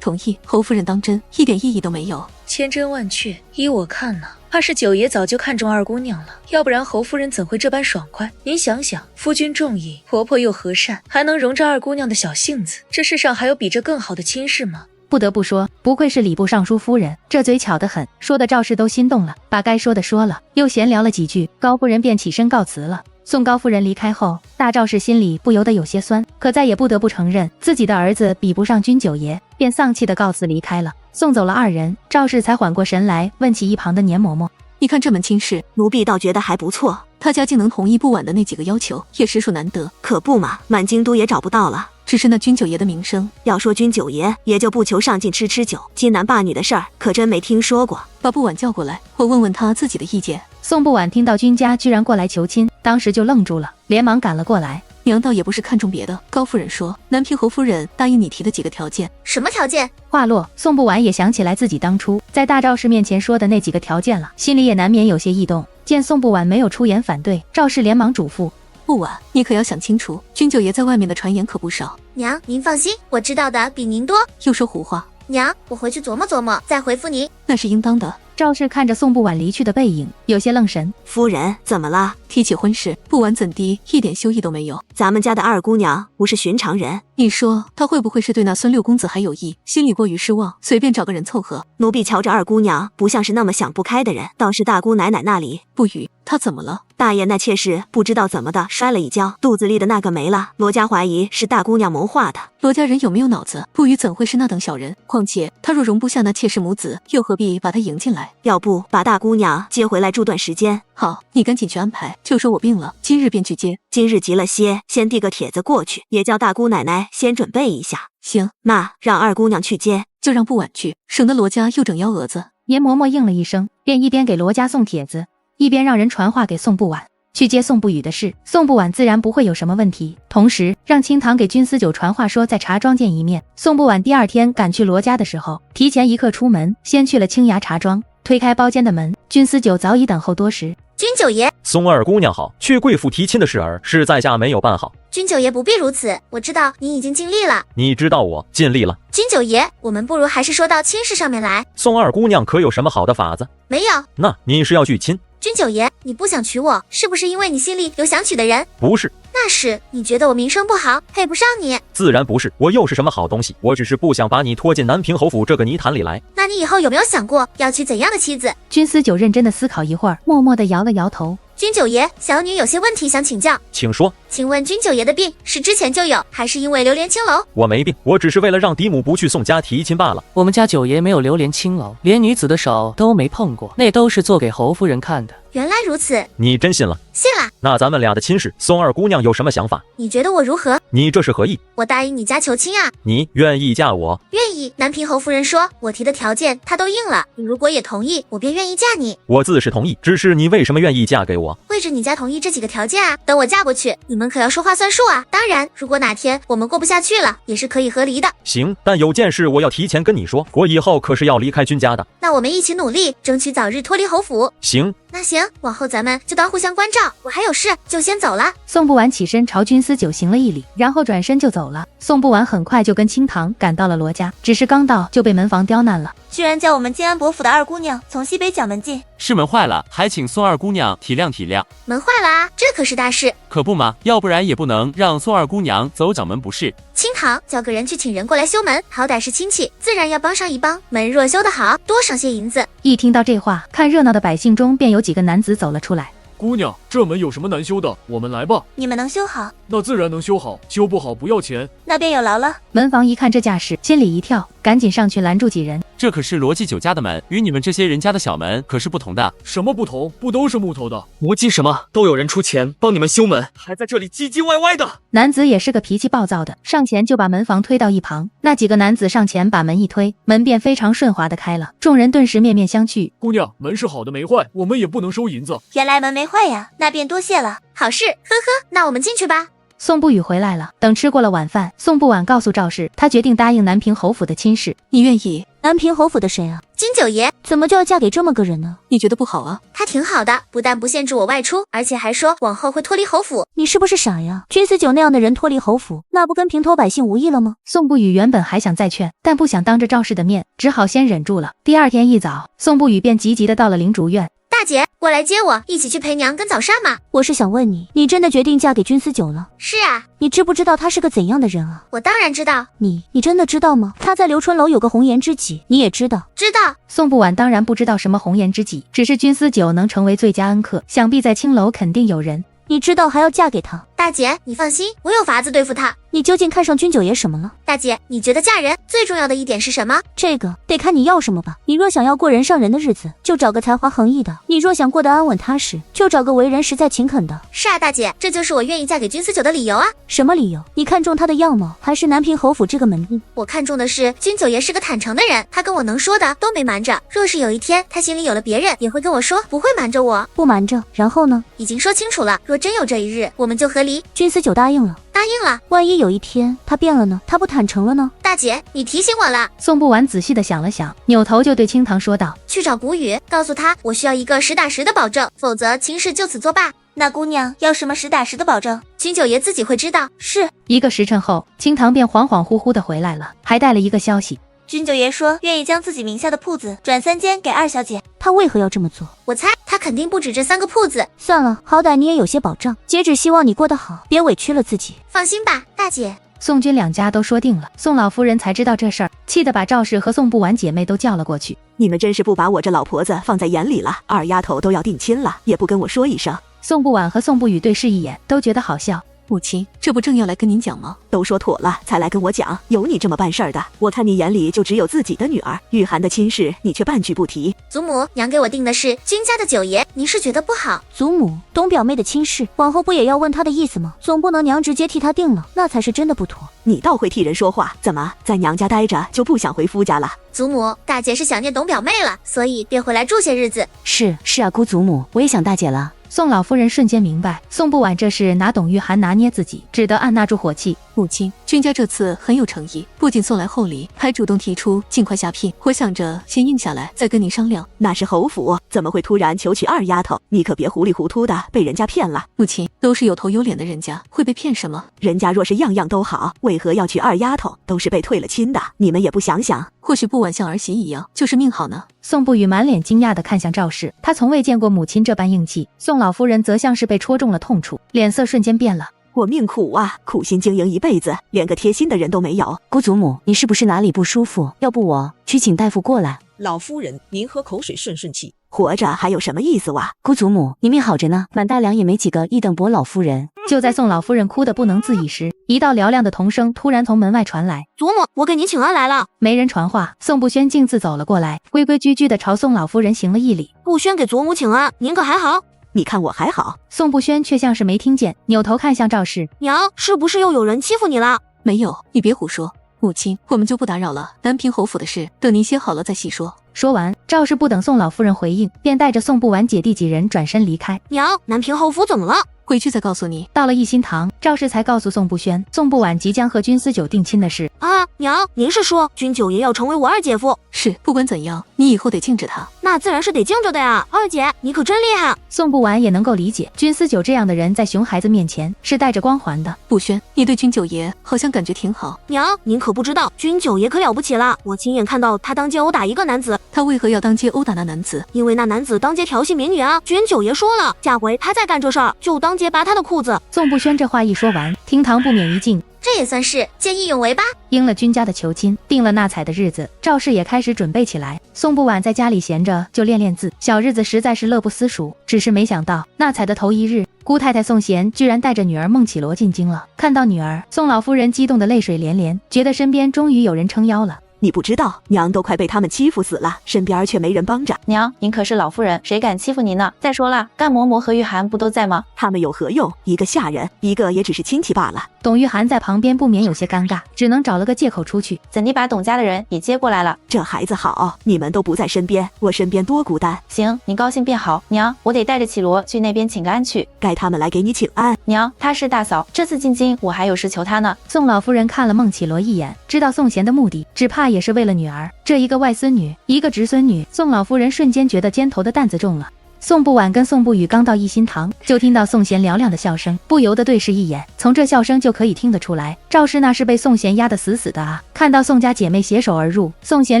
同意，侯夫人当真，一点意义都没有。千真万确，依我看呢，怕是九爷早就看中二姑娘了，要不然侯夫人怎会这般爽快？您想想，夫君重义，婆婆又和善，还能容着二姑娘的小性子，这世上还有比这更好的亲事吗？不得不说，不愧是礼部尚书夫人，这嘴巧得很，说的赵氏都心动了，把该说的说了，又闲聊了几句，高夫人便起身告辞了。送高夫人离开后，大赵氏心里不由得有些酸，可再也不得不承认自己的儿子比不上君九爷，便丧气的告辞离开了。送走了二人，赵氏才缓过神来，问起一旁的年嬷嬷：你看这门亲事，奴婢倒觉得还不错，他家竟能同意不晚的那几个要求，也实属难得。可不嘛，满京都也找不到了。只是那君九爷的名声，要说君九爷，也就不求上进吃酒，金男霸女的事儿，可真没听说过。把不晚叫过来，我问问他自己的意见。宋不晚听到君家居然过来求亲，当时就愣住了，连忙赶了过来。娘倒也不是看中别的，高夫人说，南平侯夫人答应你提的几个条件。什么条件？话落，宋不晚也想起来自己当初在大赵氏面前说的那几个条件了，心里也难免有些异动。见宋不晚没有出言反对，赵氏连忙嘱咐：不晚，你可要想清楚，君九爷在外面的传言可不少。娘，您放心，我知道的比您多。又说胡话。娘，我回去琢磨琢磨，再回复您。那是应当的。赵氏看着宋不晚离去的背影，有些愣神。夫人，怎么了？提起婚事，不晚怎地一点羞意都没有？咱们家的二姑娘不是寻常人，你说她会不会是对那孙六公子还有意，心里过于失望，随便找个人凑合？奴婢瞧着二姑娘不像是那么想不开的人，倒是大姑奶奶那里。不语，她怎么了？大爷那妾室不知道怎么的摔了一跤，肚子里的那个没了。罗家怀疑是大姑娘谋划的。罗家人有没有脑子？不语怎会是那等小人？况且他若容不下那妾室母子，又何必把他迎进来？要不把大姑娘接回来住段时间？好，你赶紧去安排，就说我病了，今日便去接。今日急了些，先递个帖子过去，也叫大姑奶奶先准备一下。行，那让二姑娘去接，就让不晚去，省得罗家又整幺蛾子。严嬷嬷应了一声，便一边给罗家送帖子，一边让人传话给宋不晚。去接宋不语的事，宋不晚自然不会有什么问题。同时让清堂给君思酒传话说在茶庄见一面。宋不晚第二天赶去罗家的时候，提前一刻出门，先去了青崖茶庄。推开包间的门，君思酒早已等候多时。君九爷，松二姑娘好，去贵府提亲的事儿是在下没有办好。君九爷不必如此，我知道您已经尽力了。你知道我尽力了。君九爷，我们不如还是说到亲事上面来。宋二姑娘可有什么好的法子？没有。那你是要拒亲？君九爷，你不想娶我，是不是因为你心里有想娶的人？不是。那是你觉得我名声不好，配不上你？自然不是，我又是什么好东西？我只是不想把你拖进南平侯府这个泥潭里来。那你以后有没有想过要娶怎样的妻子？君思酒认真的思考一会儿，默默地摇了摇头。君九爷，小女有些问题想请教。请说。请问君九爷的病是之前就有，还是因为榴莲青楼？我没病，我只是为了让嫡母不去宋家提亲罢了。我们家九爷没有榴莲青楼，连女子的手都没碰过，那都是做给侯夫人看的。原来如此，你真信了？信了。那咱们俩的亲事，宋二姑娘有什么想法？你觉得我如何？你这是何意？我答应你家求亲啊。你愿意嫁我？愿意。南平侯夫人说我提的条件她都应了，你如果也同意，我便愿意嫁你。我自是同意，只是你为什么愿意嫁给我？为着你家同意这几个条件啊。等我嫁过去，你们可要说话算数啊。当然，如果哪天我们过不下去了，也是可以和离的。行，但有件事我要提前跟你说，我以后可是要离开君家的。那我们一起努力，争取早日脱离侯府。行。那行，往后咱们就当互相关照。我还有事，就先走了。宋不晚起身朝君思酒行了一礼，然后转身就走了。宋不晚很快就跟清堂赶到了罗家，只是刚到就被门房刁难了，居然叫我们建安伯府的二姑娘从西北角门进。是门坏了，还请宋二姑娘体谅体谅。门坏了啊，这可是大事。可不嘛，要不然也不能让宋二姑娘走角门不是。清堂叫个人去请人过来修门，好歹是亲戚，自然要帮上一帮。门若修得好，多赏些银子。一听到这话，看热闹的百姓中便有几个男子走了出来。姑娘，这门有什么难修的？我们来吧。你们能修好？那自然能修好，修不好不要钱。那便有劳了。门房一看这架势，心里一跳，赶紧上去拦住几人。这可是罗记酒家的门，与你们这些人家的小门可是不同的。什么不同？不都是木头的？无稽什么？都有人出钱帮你们修门，还在这里唧唧歪歪的。男子也是个脾气暴躁的，上前就把门房推到一旁。那几个男子上前把门一推，门便非常顺滑的开了。众人顿时面面相觑。姑娘，门是好的没坏，我们也不能收银子。原来门没坏呀，那便多谢了。好事，呵呵，那我们进去吧。宋不语回来了，等吃过了晚饭，宋不晚告诉赵氏，他决定答应南平侯府的亲事。你愿意？南平侯府的谁啊？金九爷。怎么就要嫁给这么个人呢？你觉得不好啊？他挺好的，不但不限制我外出，而且还说往后会脱离侯府。你是不是傻呀？君思酒那样的人脱离侯府，那不跟平头百姓无异了吗？宋不语原本还想再劝，但不想当着赵氏的面，只好先忍住了。第二天一早，宋不语便急急的到了灵竹院。大姐，过来接我，一起去陪娘跟早膳嘛。我是想问你，你真的决定嫁给君思酒了？是啊。你知不知道他是个怎样的人啊？我当然知道。你真的知道吗？他在留春楼有个红颜知己，你也知道？知道。宋不晚当然不知道什么红颜知己，只是君思酒能成为最佳恩客，想必在青楼肯定有人。你知道还要嫁给他？大姐，你放心，我有法子对付他。你究竟看上君九爷什么了？大姐，你觉得嫁人最重要的一点是什么？这个得看你要什么吧。你若想要过人上人的日子，就找个才华横溢的；你若想过得安稳踏实，就找个为人实在勤恳的。是啊，大姐，这就是我愿意嫁给君思酒的理由啊。什么理由？你看中他的样貌，还是南平侯府这个门第？我看中的是君九爷是个坦诚的人，他跟我能说的都没瞒着。若是有一天他心里有了别人，也会跟我说，不会瞒着我。不瞒着，然后呢？已经说清楚了，若真有这一日，我们就和离。君思酒答应了。答应了。万一有一天他变了呢？他不坦诚了呢？大姐，你提醒我了。宋不晚仔细的想了想，扭头就对清堂说道：去找谷雨，告诉他我需要一个实打实的保证，否则亲事就此作罢。那姑娘要什么实打实的保证？君九爷自己会知道。是。一个时辰后，清堂便恍恍惚惚的回来了，还带了一个消息。君九爷说愿意将自己名下的铺子转3间给二小姐。他为何要这么做？我猜他肯定不止这3个铺子。算了，好歹你也有些保障，姐只希望你过得好，别委屈了自己。放心吧，大姐。宋军两家都说定了，宋老夫人才知道这事儿，气得把赵氏和宋不晚姐妹都叫了过去。你们真是不把我这老婆子放在眼里了，二丫头都要定亲了，也不跟我说一声。宋不晚和宋不语对视一眼，都觉得好笑。母亲，这不正要来跟您讲吗？都说妥了才来跟我讲，有你这么办事儿的？我看你眼里就只有自己的女儿，玉涵的亲事你却半句不提。祖母，娘给我定的是君家的九爷，您是觉得不好？祖母，董表妹的亲事，往后不也要问她的意思吗？总不能娘直接替她定了，那才是真的不妥。你倒会替人说话，怎么在娘家待着就不想回夫家了？祖母，大姐是想念董表妹了，所以便回来住些日子。是啊，姑祖母，我也想大姐了。宋老夫人瞬间明白，宋不晚这是拿董玉涵拿捏自己，只得按捺住火气。母亲，君家这次很有诚意，不仅送来厚礼，还主动提出尽快下聘。我想着先应下来，再跟您商量。那是侯府，怎么会突然求娶二丫头？你可别糊里糊涂的被人家骗了。母亲，都是有头有脸的人家，会被骗什么？人家若是样样都好，为何要娶二丫头？都是被退了亲的，你们也不想想。或许不晚像儿媳一样，就是命好呢。宋不语满脸惊讶地看向赵氏，他从未见过母亲这般硬气。宋老夫人则像是被戳中了痛处，脸色瞬间变了。我命苦啊，苦心经营一辈子，连个贴心的人都没有。姑祖母，你是不是哪里不舒服？要不我去请大夫过来。老夫人，您喝口水顺顺气。活着还有什么意思哇？姑祖母，你命好着呢，满大梁也没几个一等伯老夫人。就在宋老夫人哭得不能自已时，一道嘹亮的童声突然从门外传来：“祖母，我给您请安来了。”没人传话，宋不轩径自走了过来，规规矩矩地朝宋老夫人行了一礼：“不轩给祖母请安，您可还好？”你看我还好。宋不轩却像是没听见，扭头看向赵氏：“娘，是不是又有人欺负你了？”“没有，你别胡说。”母亲，我们就不打扰了，南平侯府的事，等您歇好了再细说。说完，赵氏不等宋老夫人回应，便带着宋不晚姐弟几人转身离开。娘，南平侯府怎么了？回去再告诉你。到了义心堂，赵氏才告诉宋不轩，宋不晚即将和君思九定亲的事。啊，娘，您是说君九爷要成为我二姐夫？是，不管怎样，你以后得敬着他。那自然是得敬着的呀，二姐，你可真厉害。宋不晚也能够理解，君思九这样的人在熊孩子面前是带着光环的。不轩，你对君九爷好像感觉挺好。娘，您可不知道，君九爷可了不起了，我亲眼看到他当街殴打一个男子。他为何要当街殴打那男子？因为那男子当街调戏民女啊。君九爷说了，下回他再干这事儿，就当街拔他的裤子。宋不轩这话一说完，厅堂不免一静。这也算是见义勇为吧。应了君家的求亲，定了纳采的日子，赵氏也开始准备起来。宋不晚在家里闲着就练练字，小日子实在是乐不思蜀。只是没想到纳采的头一日，姑太太宋贤居然带着女儿孟绮罗进京了。看到女儿，宋老夫人激动的泪水连连，觉得身边终于有人撑腰了。你不知道，娘都快被他们欺负死了，身边却没人帮着。娘，您可是老夫人，谁敢欺负您呢？再说了，干嬷嬷和玉涵不都在吗？他们有何用？一个下人，一个也只是亲戚罢了。董玉涵在旁边不免有些尴尬，只能找了个借口出去。怎地把董家的人也接过来了？这孩子好，你们都不在身边，我身边多孤单。行，你高兴便好。娘，我得带着绮罗去那边请个安去。该他们来给你请安。娘，她是大嫂，这次进京我还有事求她呢。宋老夫人看了孟绮罗一眼，知道宋贤的目的，只怕也是为了女儿。这一个外孙女，一个侄孙女，宋老夫人瞬间觉得肩头的担子重了。宋不晚跟宋不语刚到义心堂，就听到宋贤嘹亮的笑声，不由得对视一眼。从这笑声就可以听得出来，赵氏那是被宋贤压得死死的啊！看到宋家姐妹携手而入，宋贤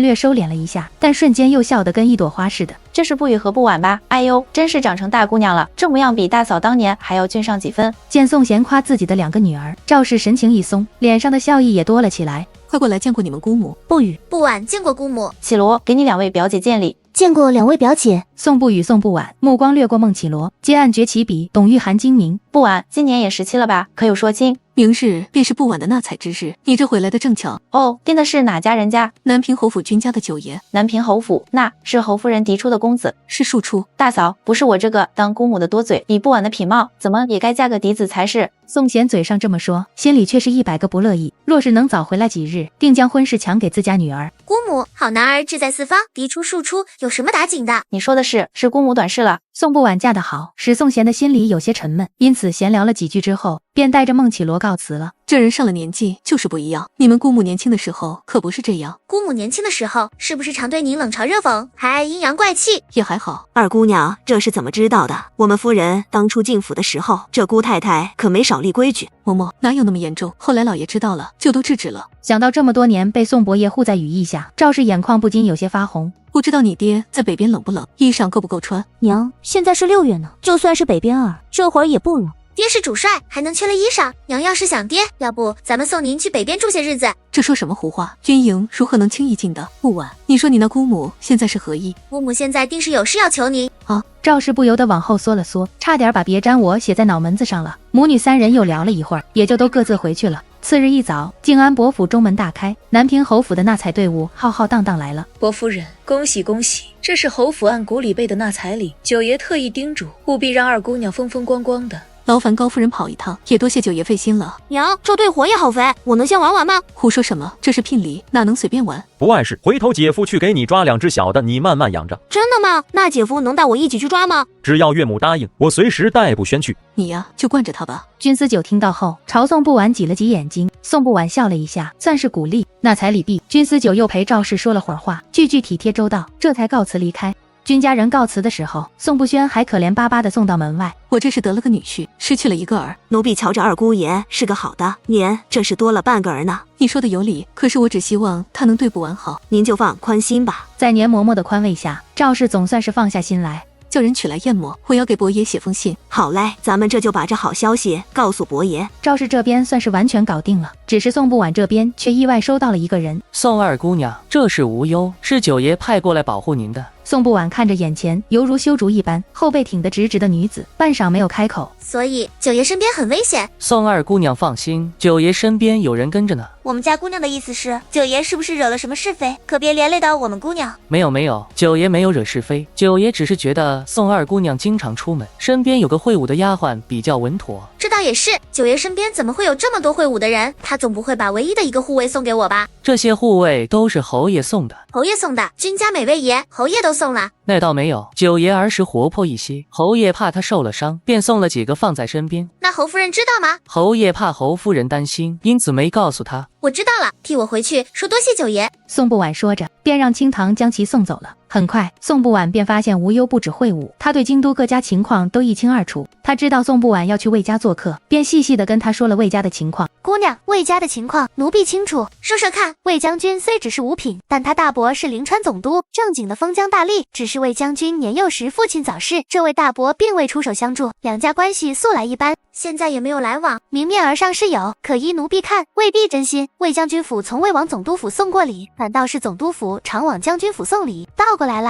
略收敛了一下，但瞬间又笑得跟一朵花似的。这是不语和不晚吧？哎呦，真是长成大姑娘了，这模样比大嫂当年还要俊上几分。见宋贤夸自己的两个女儿，赵氏神情一松，脸上的笑意也多了起来。快过来见过你们姑母。不语，不晚见过姑母。绮罗，给你两位表姐见礼。见过两位表姐。宋不语、宋不晚目光掠过孟绮罗，皆暗觉起笔。董玉涵精明，不晚今年也17了吧？可有说亲？明日便是不晚的纳采之日，你这回来的正巧。哦，定的是哪家人家？南平侯府君家的九爷。南平侯府，那是侯夫人嫡出的公子，是庶出。大嫂，不是我这个当姑母的多嘴，以不晚的品貌，怎么也该嫁个嫡子才是。宋贤嘴上这么说，心里却是100个不乐意。若是能早回来几日，定将婚事抢给自家女儿。姑母，好男儿志在四方，嫡出庶出，有什么打紧的？你说的是姑母短视了。宋不晚嫁得好，使宋贤的心里有些沉闷，因此闲聊了几句之后，便带着孟绮罗告辞了。这人上了年纪就是不一样，你们姑母年轻的时候可不是这样。姑母年轻的时候是不是常对您冷嘲热讽，还爱阴阳怪气？也还好。二姑娘，这是怎么知道的？我们夫人当初进府的时候，这姑太太可没少立规矩。嬷嬷，哪有那么严重？后来老爷知道了，就都制止了。想到这么多年被宋伯爷护在羽翼下，赵氏眼眶不禁有些发红。不知道你爹在北边冷不冷，衣裳够不够穿？娘，现在是6月呢，就算是北边儿，这会儿也不冷。爹是主帅，还能缺了衣裳。娘要是想爹，要不咱们送您去北边住些日子。这说什么胡话？军营如何能轻易进的？不晚，你说你那姑母现在是何意？姑母现在定是有事要求您。啊！赵氏不由得往后缩了缩，差点把别沾我写在脑门子上了。母女三人又聊了一会儿，也就都各自回去了。次日一早，靖安伯府中门大开，南平侯府的纳采队伍浩浩荡荡来了。伯夫人，恭喜恭喜！这是侯府按古礼备的纳采礼，九爷特意叮嘱，务必让二姑娘风风光光的。劳烦高夫人跑一趟，也多谢九爷费心了。娘，这对火也好肥，我能先玩玩吗？胡说什么？这是聘礼，哪能随便玩？不碍事，回头姐夫去给你抓2只小的，你慢慢养着。真的吗？那姐夫能带我一起去抓吗？只要岳母答应，我随时带不宣去。你呀，就惯着他吧。君思九听到后，朝宋不晚挤了挤眼睛。宋不晚笑了一下，算是鼓励。那才礼毕，君思九又陪赵氏说了会儿话，句句体贴周到，这才告辞离开。君家人告辞的时候，宋不轩还可怜巴巴地送到门外。我这是得了个女婿，失去了一个儿。奴婢瞧着二姑爷是个好的，您这是多了半个儿呢。你说的有理，可是我只希望他能对不完好。您就放宽心吧。在年嬷嬷的宽慰下，赵氏总算是放下心来。叫人取来燕末，我要给伯爷写封信。好嘞，咱们这就把这好消息告诉伯爷。赵氏这边算是完全搞定了，只是宋不晚这边却意外收到了一个人。宋二姑娘，这是无忧，是九爷派过来保护您的。宋不晚看着眼前犹如修竹一般，后背挺得直直的女子，半晌没有开口。所以九爷身边很危险。宋二姑娘放心，九爷身边有人跟着呢。我们家姑娘的意思是，九爷是不是惹了什么是非？可别连累到我们姑娘。没有，九爷没有惹是非，九爷只是觉得宋二姑娘经常出门，身边有个会武的丫鬟比较稳妥。这倒也是，九爷身边怎么会有这么多会武的人？他总不会把唯一的一个护卫送给我吧？这些护卫都是侯爷送的。侯爷送的？君家每位爷，侯爷都送了？那倒没有，九爷儿时活泼一些，侯爷怕他受了伤，便送了几个放在身边。那侯夫人知道吗？侯爷怕侯夫人担心，因此没告诉她。我知道了，替我回去说多谢九爷。宋不晚说着，便让清堂将其送走了。很快，宋不晚便发现无忧不止会武，他对京都各家情况都一清二楚。他知道宋不晚要去魏家做客，便细细地跟他说了魏家的情况。姑娘，魏家的情况奴婢清楚，说说看。魏将军虽只是五品，但他大伯是临川总督，正经的封疆大吏。只是魏将军年幼时父亲早逝，这位大伯并未出手相助，两家关系素来一般，现在也没有来往。明面儿上是有，可依奴婢看，未必真心。魏将军府从未往总督府送过礼，反倒是总督府常往将军府送礼，倒过来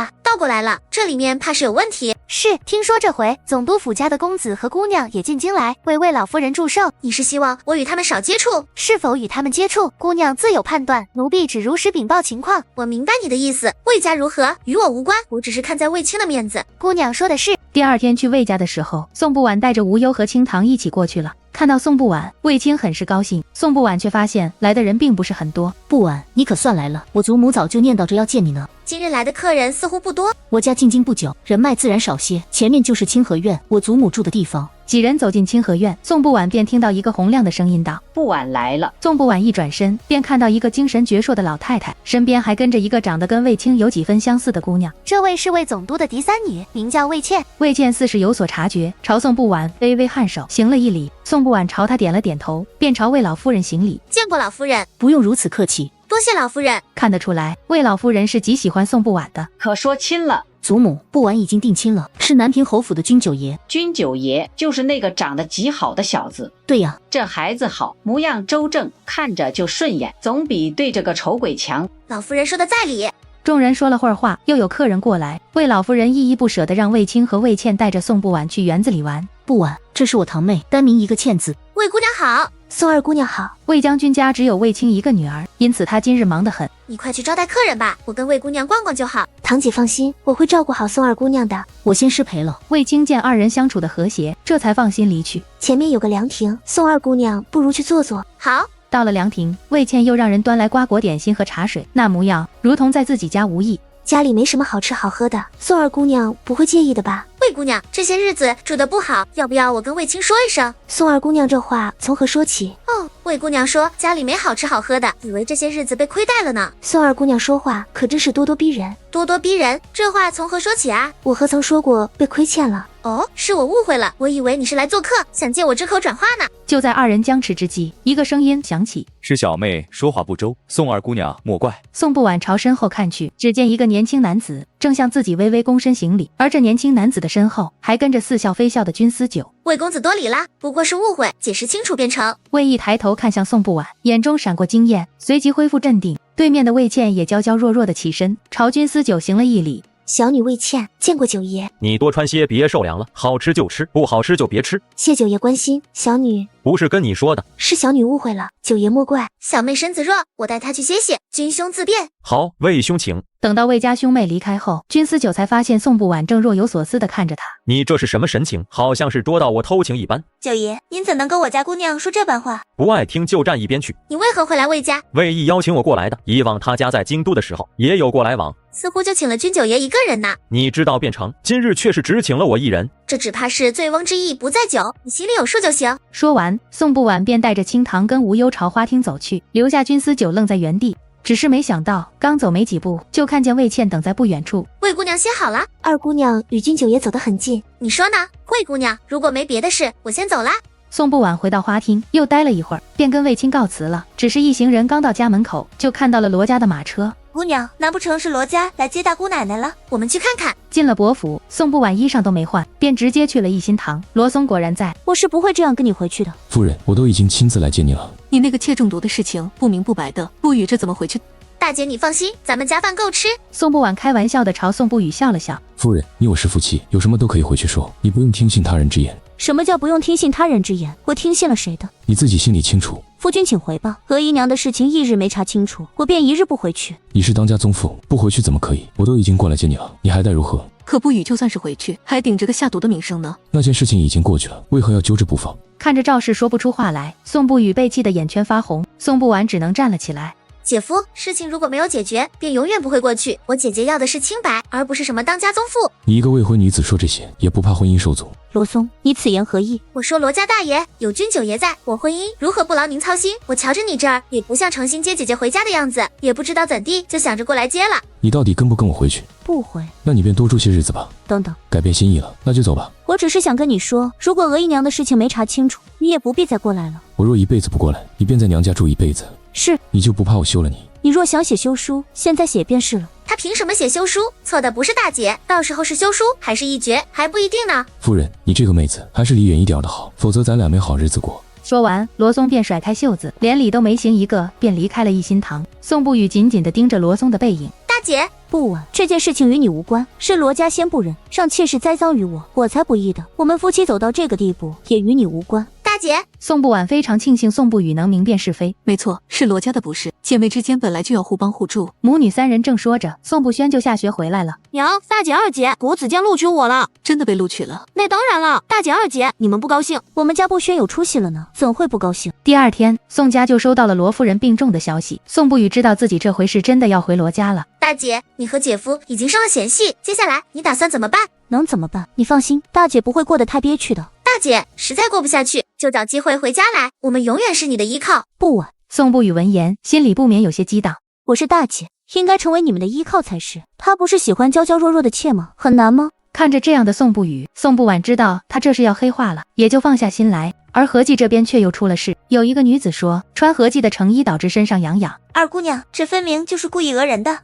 了，这里面怕是有问题。是，听说这回总督府家的公子和姑娘也进京来，为魏老夫人祝寿。你是希望我与他们少接触？是否与他们接触，姑娘自有判断，奴婢只如实禀报情况。我明白你的意思，魏家如何与我无关，我只是看在魏青的面子。姑娘说的是。第二天去魏家的时候，宋不晚带着无忧和清堂一起过去了。看到宋不晚，魏青很是高兴。宋不晚却发现来的人并不是很多。不晚，你可算来了，我祖母早就念叨着要见你呢。今日来的客人似乎不多，我家进京不久，人脉自然少些。前面就是清河院，我祖母住的地方。几人走进清河院，宋不晚便听到一个洪亮的声音道：不晚来了。宋不晚一转身，便看到一个精神矍铄的老太太，身边还跟着一个长得跟魏青有几分相似的姑娘。这位是魏总督的嫡三女，名叫魏倩。魏倩似是有所察觉，朝宋不晚微微颔首，行了一礼。宋不晚朝她点了点头，便朝魏老夫人行礼。见过老夫人。不用如此客气。多谢老夫人。看得出来，魏老夫人是极喜欢宋不晚的。可说亲了。祖母，不晚已经定亲了，是南平侯府的君九爷。君九爷就是那个长得极好的小子。对呀，这孩子好，模样周正，看着就顺眼，总比对着个丑鬼强。老夫人说的在理。众人说了会儿话，又有客人过来，魏老夫人依依不舍地让魏青和魏倩带着宋不晚去园子里玩。不晚，这是我堂妹，单名一个倩字。魏姑娘好。宋二姑娘好。魏将军家只有魏青一个女儿，因此他今日忙得很。你快去招待客人吧，我跟魏姑娘逛逛就好。堂姐放心，我会照顾好宋二姑娘的。我先失陪了。魏青见二人相处的和谐，这才放心离去。前面有个凉亭，宋二姑娘不如去坐坐。好。到了凉亭，魏倩又让人端来瓜果点心和茶水，那模样如同在自己家无异。家里没什么好吃好喝的，宋二姑娘不会介意的吧？魏姑娘这些日子住得不好，要不要我跟魏青说一声？宋二姑娘这话从何说起？哦，魏姑娘说家里没好吃好喝的，以为这些日子被亏待了呢。宋二姑娘说话可真是咄咄逼人。咄咄逼人，这话从何说起啊？我何曾说过被亏欠了？哦，是我误会了，我以为你是来做客，想借我这口转话呢。就在二人僵持之际，一个声音响起：“是小妹说话不周，宋二姑娘莫怪。”宋不晚朝身后看去，只见一个年轻男子正向自己微微躬身行礼，而这年轻男子的身后还跟着似笑非笑的君思九。魏公子多礼啦，不过是误会，解释清楚便成。魏毅抬头看向宋不晚，眼中闪过惊艳，随即恢复镇定。对面的魏倩也娇娇弱弱的起身，朝君思九行了一礼。小女魏倩见过九爷。你多穿些，别受凉了。好吃就吃，不好吃就别吃。谢九爷关心，小女不是跟你说的，是小女误会了，九爷莫怪。小妹身子弱，我带她去歇歇，君兄自便。好，魏兄请。等到魏家兄妹离开后，君思九才发现宋不晚正若有所思地看着他。你这是什么神情？好像是捉到我偷情一般。九爷，您怎能跟我家姑娘说这般话？不爱听就站一边去。你为何会来魏家？魏毅邀请我过来的，以往他家在京都的时候也有过来往，似乎就请了君九爷一个人呐。你知道便成，今日却是只请了我一人。这只怕是醉翁之意不在酒，你心里有数就行。说完，宋不晚便带着清堂跟无忧朝花厅走去，留下君思九愣在原地。只是没想到，刚走没几步，就看见魏倩等在不远处。魏姑娘歇好了，二姑娘与君九爷走得很近。你说呢？魏姑娘，如果没别的事，我先走啦。宋不晚回到花厅，又待了一会儿，便跟魏青告辞了。只是一行人刚到家门口，就看到了罗家的马车。姑娘，难不成是罗家来接大姑奶奶了？我们去看看。进了伯府，宋不晚衣裳都没换，便直接去了逸心堂。罗松果然在。我是不会这样跟你回去的。夫人，我都已经亲自来接你了。你那个妾中毒的事情不明不白的，不语这怎么回去？大姐你放心，咱们家饭够吃。宋不晚开玩笑的朝宋不语笑了笑。夫人，你我是夫妻，有什么都可以回去说，你不用听信他人之言。什么叫不用听信他人之言？我听信了谁的？你自己心里清楚。夫君请回吧，何姨娘的事情一日没查清楚，我便一日不回去。你是当家宗父，不回去怎么可以？我都已经过来接你了，你还待如何？可不语就算是回去，还顶着个下毒的名声呢。那件事情已经过去了，为何要揪着不放？看着赵氏说不出话来，宋不语被气得眼圈发红，宋不晚只能站了起来。姐夫，事情如果没有解决，便永远不会过去。我姐姐要的是清白，而不是什么当家宗父。你一个未婚女子说这些，也不怕婚姻受阻？罗松，你此言何意？我说罗家大爷，有君九爷在，我婚姻如何不劳您操心？我瞧着你这儿也不像诚心接姐姐回家的样子，也不知道怎地就想着过来接了。你到底跟不跟我回去？不回。那你便多住些日子吧。等等，改变心意了，那就走吧。我只是想跟你说，如果娥姨娘的事情没查清楚，你也不必再过来了。我若一辈子不过来，你便在娘家住一辈子。是。你就不怕我休了你？你若想写休书，现在写便是了。他凭什么写休书？错的不是大姐，到时候是休书还是一绝，还不一定呢。夫人，你这个妹子还是离远一点的好，否则咱俩没好日子过。说完，罗松便甩开袖子，连礼都没行一个，便离开了逸心堂。宋不语紧紧地盯着罗松的背影。大姐，不晚，这件事情与你无关，是罗家先不仁，让妾室栽赃于我，我才不依的。我们夫妻走到这个地步，也与你无关。大姐，宋不晚非常庆幸宋不语能明辨是非。没错，是罗家的不是，姐妹之间本来就要互帮互助。母女三人正说着，宋不轩就下学回来了。娘，大姐、二姐，国子监录取我了。真的被录取了？那当然了，大姐、二姐，你们不高兴？我们家不轩有出息了呢，怎会不高兴？第二天，宋家就收到了罗夫人病重的消息。宋不语知道自己这回是真的要回罗家了。大姐，你和姐夫已经生了嫌隙，接下来你打算怎么办？能怎么办？你放心，大姐不会过得太憋屈的。大姐，实在过不下去，就找机会回家来，我们永远是你的依靠。不晚。宋不语闻言，心里不免有些激荡。我是大姐，应该成为你们的依靠才是。她不是喜欢娇娇弱弱的妾吗？很难吗？看着这样的宋不语，宋不晚知道他这是要黑化了，也就放下心来。而何记这边却又出了事，有一个女子说穿何记的成衣导致身上痒痒。二姑娘，这分明就是故意讹人的。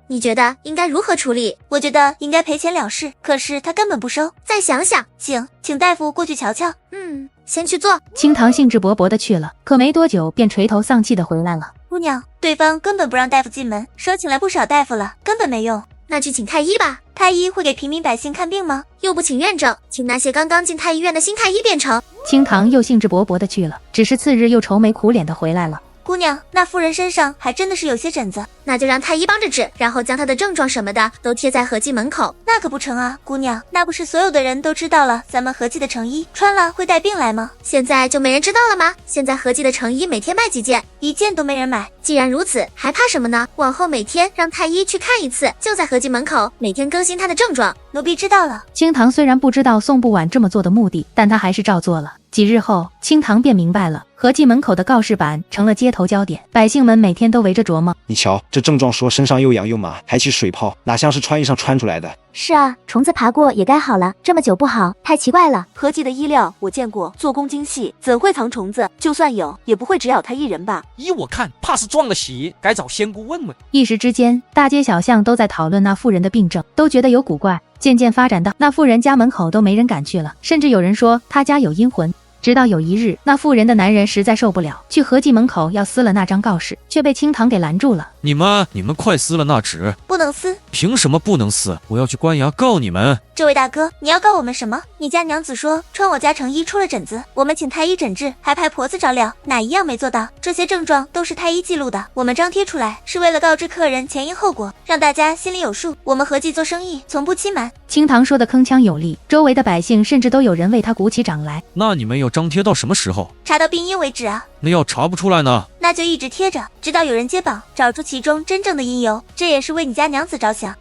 你觉得应该如何处理？我觉得应该赔钱了事，可是他根本不收。再想想，请大夫过去瞧瞧。先去做。清堂兴致勃勃的去了，可没多久便垂头丧气的回来了。姑娘，对方根本不让大夫进门，说请来不少大夫了，根本没用。那去请太医吧。太医会给平民百姓看病吗？又不请院诊，请那些刚刚进太医院的新太医便成。清堂又兴致勃勃的去了，只是次日又愁眉苦脸的回来了。姑娘，那夫人身上还真的是有些疹子，那就让太医帮着治，然后将她的症状什么的都贴在何记门口。那可不成啊，姑娘，那不是所有的人都知道了咱们何记的成衣穿了会带病来吗？现在就没人知道了吗？现在何记的成衣每天卖几件，一件都没人买。既然如此，还怕什么呢？往后每天让太医去看一次，就在何记门口，每天更新他的症状。奴婢知道了。清堂虽然不知道宋不晚这么做的目的，但他还是照做了。几日后，清堂便明白了，合记门口的告示板成了街头焦点，百姓们每天都围着琢磨。你瞧，这症状说身上又痒又麻，还起水泡，哪像是穿衣裳穿出来的？是啊，虫子爬过也该好了，这么久不好，太奇怪了。合记的衣料我见过，做工精细，怎会藏虫子？就算有，也不会只咬他一人吧？依我看，怕是撞了邪，该找仙姑问问。一时之间，大街小巷都在讨论那妇人的病症，都觉得有古怪，渐渐发展到那妇人家门口都没人敢去了，甚至有人说她家有阴魂。直到有一日，那妇人的男人实在受不了，去合记门口要撕了那张告示，却被清堂给拦住了。你们快撕了那纸！不能撕。凭什么不能撕？我要去官衙告你们！这位大哥，你要告我们什么？你家娘子说穿我家成衣出了疹子，我们请太医诊治，还派婆子照料，哪一样没做到？这些症状都是太医记录的，我们张贴出来是为了告知客人前因后果，让大家心里有数。我们合计做生意，从不欺瞒。清堂说的铿锵有力，周围的百姓甚至都有人为他鼓起掌来。那你们要张贴到什么时候？查到病因为止啊。那要查不出来呢？那就一直贴着，直到有人接榜，找出其中真正的因由。这也是为你家娘子着想。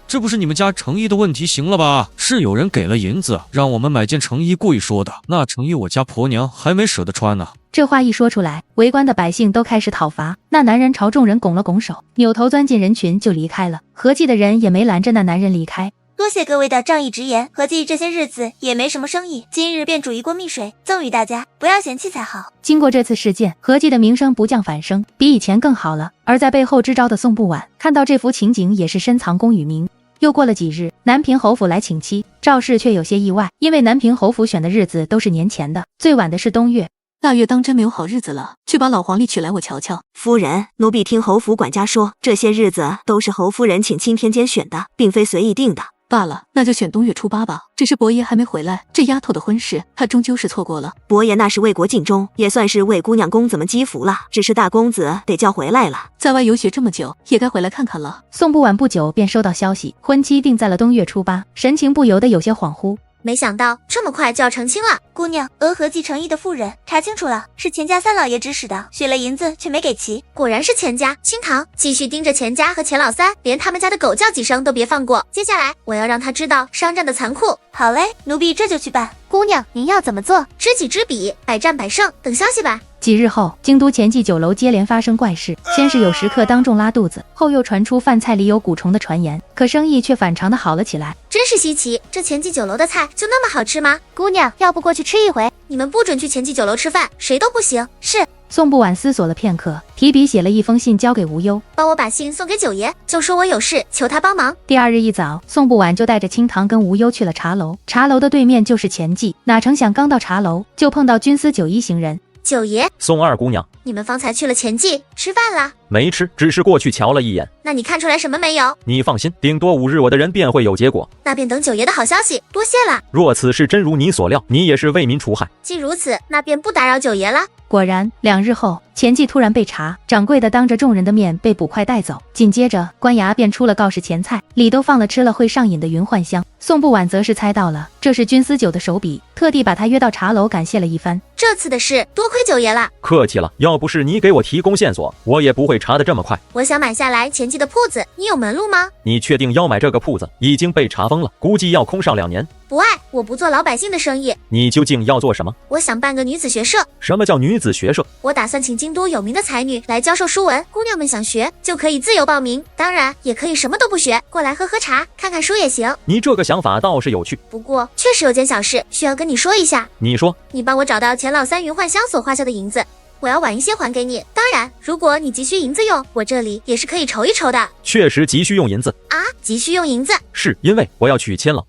这不是你们家成衣的问题行了吧？是有人给了银子，让我们买件成衣贵说的。那成衣我家婆娘还没舍得穿呢。这话一说出来，围观的百姓都开始讨伐。那男人朝众人拱了拱手，扭头钻进人群就离开了。合记的人也没拦着那男人离开。多谢各位的仗义直言，合计这些日子也没什么生意，今日便煮一锅蜜水赠与大家，不要嫌弃才好。经过这次事件，合记的名声不降反升，比以前更好了。而在背后支招的宋不晚看到这幅情景，也是深藏功与名。又过了几日，南平侯府来请期，赵氏却有些意外，因为南平侯府选的日子都是年前的，最晚的是冬月。腊月当真没有好日子了，去把老黄历取来我瞧瞧。夫人，奴婢听侯府管家说，这些日子都是侯夫人请钦天监选的，并非随意定的。罢了，那就选冬月初8吧。只是伯爷还没回来，这丫头的婚事，他终究是错过了。伯爷那是为国尽忠，也算是为姑娘公子们积福了。只是大公子得叫回来了，在外游学这么久，也该回来看看了。宋不晚不久便收到消息，婚期定在了冬月初8，神情不由得有些恍惚。没想到这么快就要成亲了，姑娘，合记成衣的妇人查清楚了，是钱家三老爷指使的，许了银子却没给齐，果然是钱家。清堂继续盯着钱家和钱老三，连他们家的狗叫几声都别放过。接下来我要让他知道商战的残酷。好嘞，奴婢这就去办。姑娘，您要怎么做？知己知彼，百战百胜，等消息吧。几日后，京都前记酒楼接连发生怪事，先是有食客当众拉肚子，后又传出饭菜里有蛊虫的传言，可生意却反常的好了起来。真是稀奇，这前记酒楼的菜就那么好吃吗？姑娘，要不过去吃一回？你们不准去前记酒楼吃饭，谁都不行。是。宋不晚思索了片刻，提笔写了一封信交给无忧，帮我把信送给九爷，就说我有事求他帮忙。第二日一早，宋不晚就带着清堂跟无忧去了茶楼，茶楼的对面就是前记，哪成想刚到茶楼就碰到军司九一行人。九爷，宋二姑娘，你们方才去了前记吃饭啦？没吃，只是过去瞧了一眼。那你看出来什么没有？你放心，顶多5日我的人便会有结果。那便等九爷的好消息，多谢了。若此事真如你所料，你也是为民除害。既如此，那便不打扰九爷了。果然2日后，前记突然被查，掌柜的当着众人的面被捕快带走，紧接着官衙便出了告示前菜，里都放了吃了会上瘾的云幻香。宋不晚则是猜到了这是军司九的手笔，特地把他约到茶楼感谢了一番。这次的事多亏九爷了。客气了，要不是你给我提供线索，我也不会查得这么快。我想买下来前记的铺子，你有门路吗？你确定要买这个铺子？已经被查封了，估计要空上2年。不爱，我不做老百姓的生意。你究竟要做什么？我想办个女子学社。什么叫女子学社？我打算请京都有名的才女来教授书文，姑娘们想学就可以自由报名，当然也可以什么都不学，过来喝喝茶看看书也行。你这个想法倒是有趣，不过确实有件小事需要跟你说一下。你说。你帮我找到钱老三云幻香所画下的银子，我要晚一些还给你，当然如果你急需银子用，我这里也是可以筹一筹的。确实急需用银子啊？急需用银子？是因为我要娶亲了。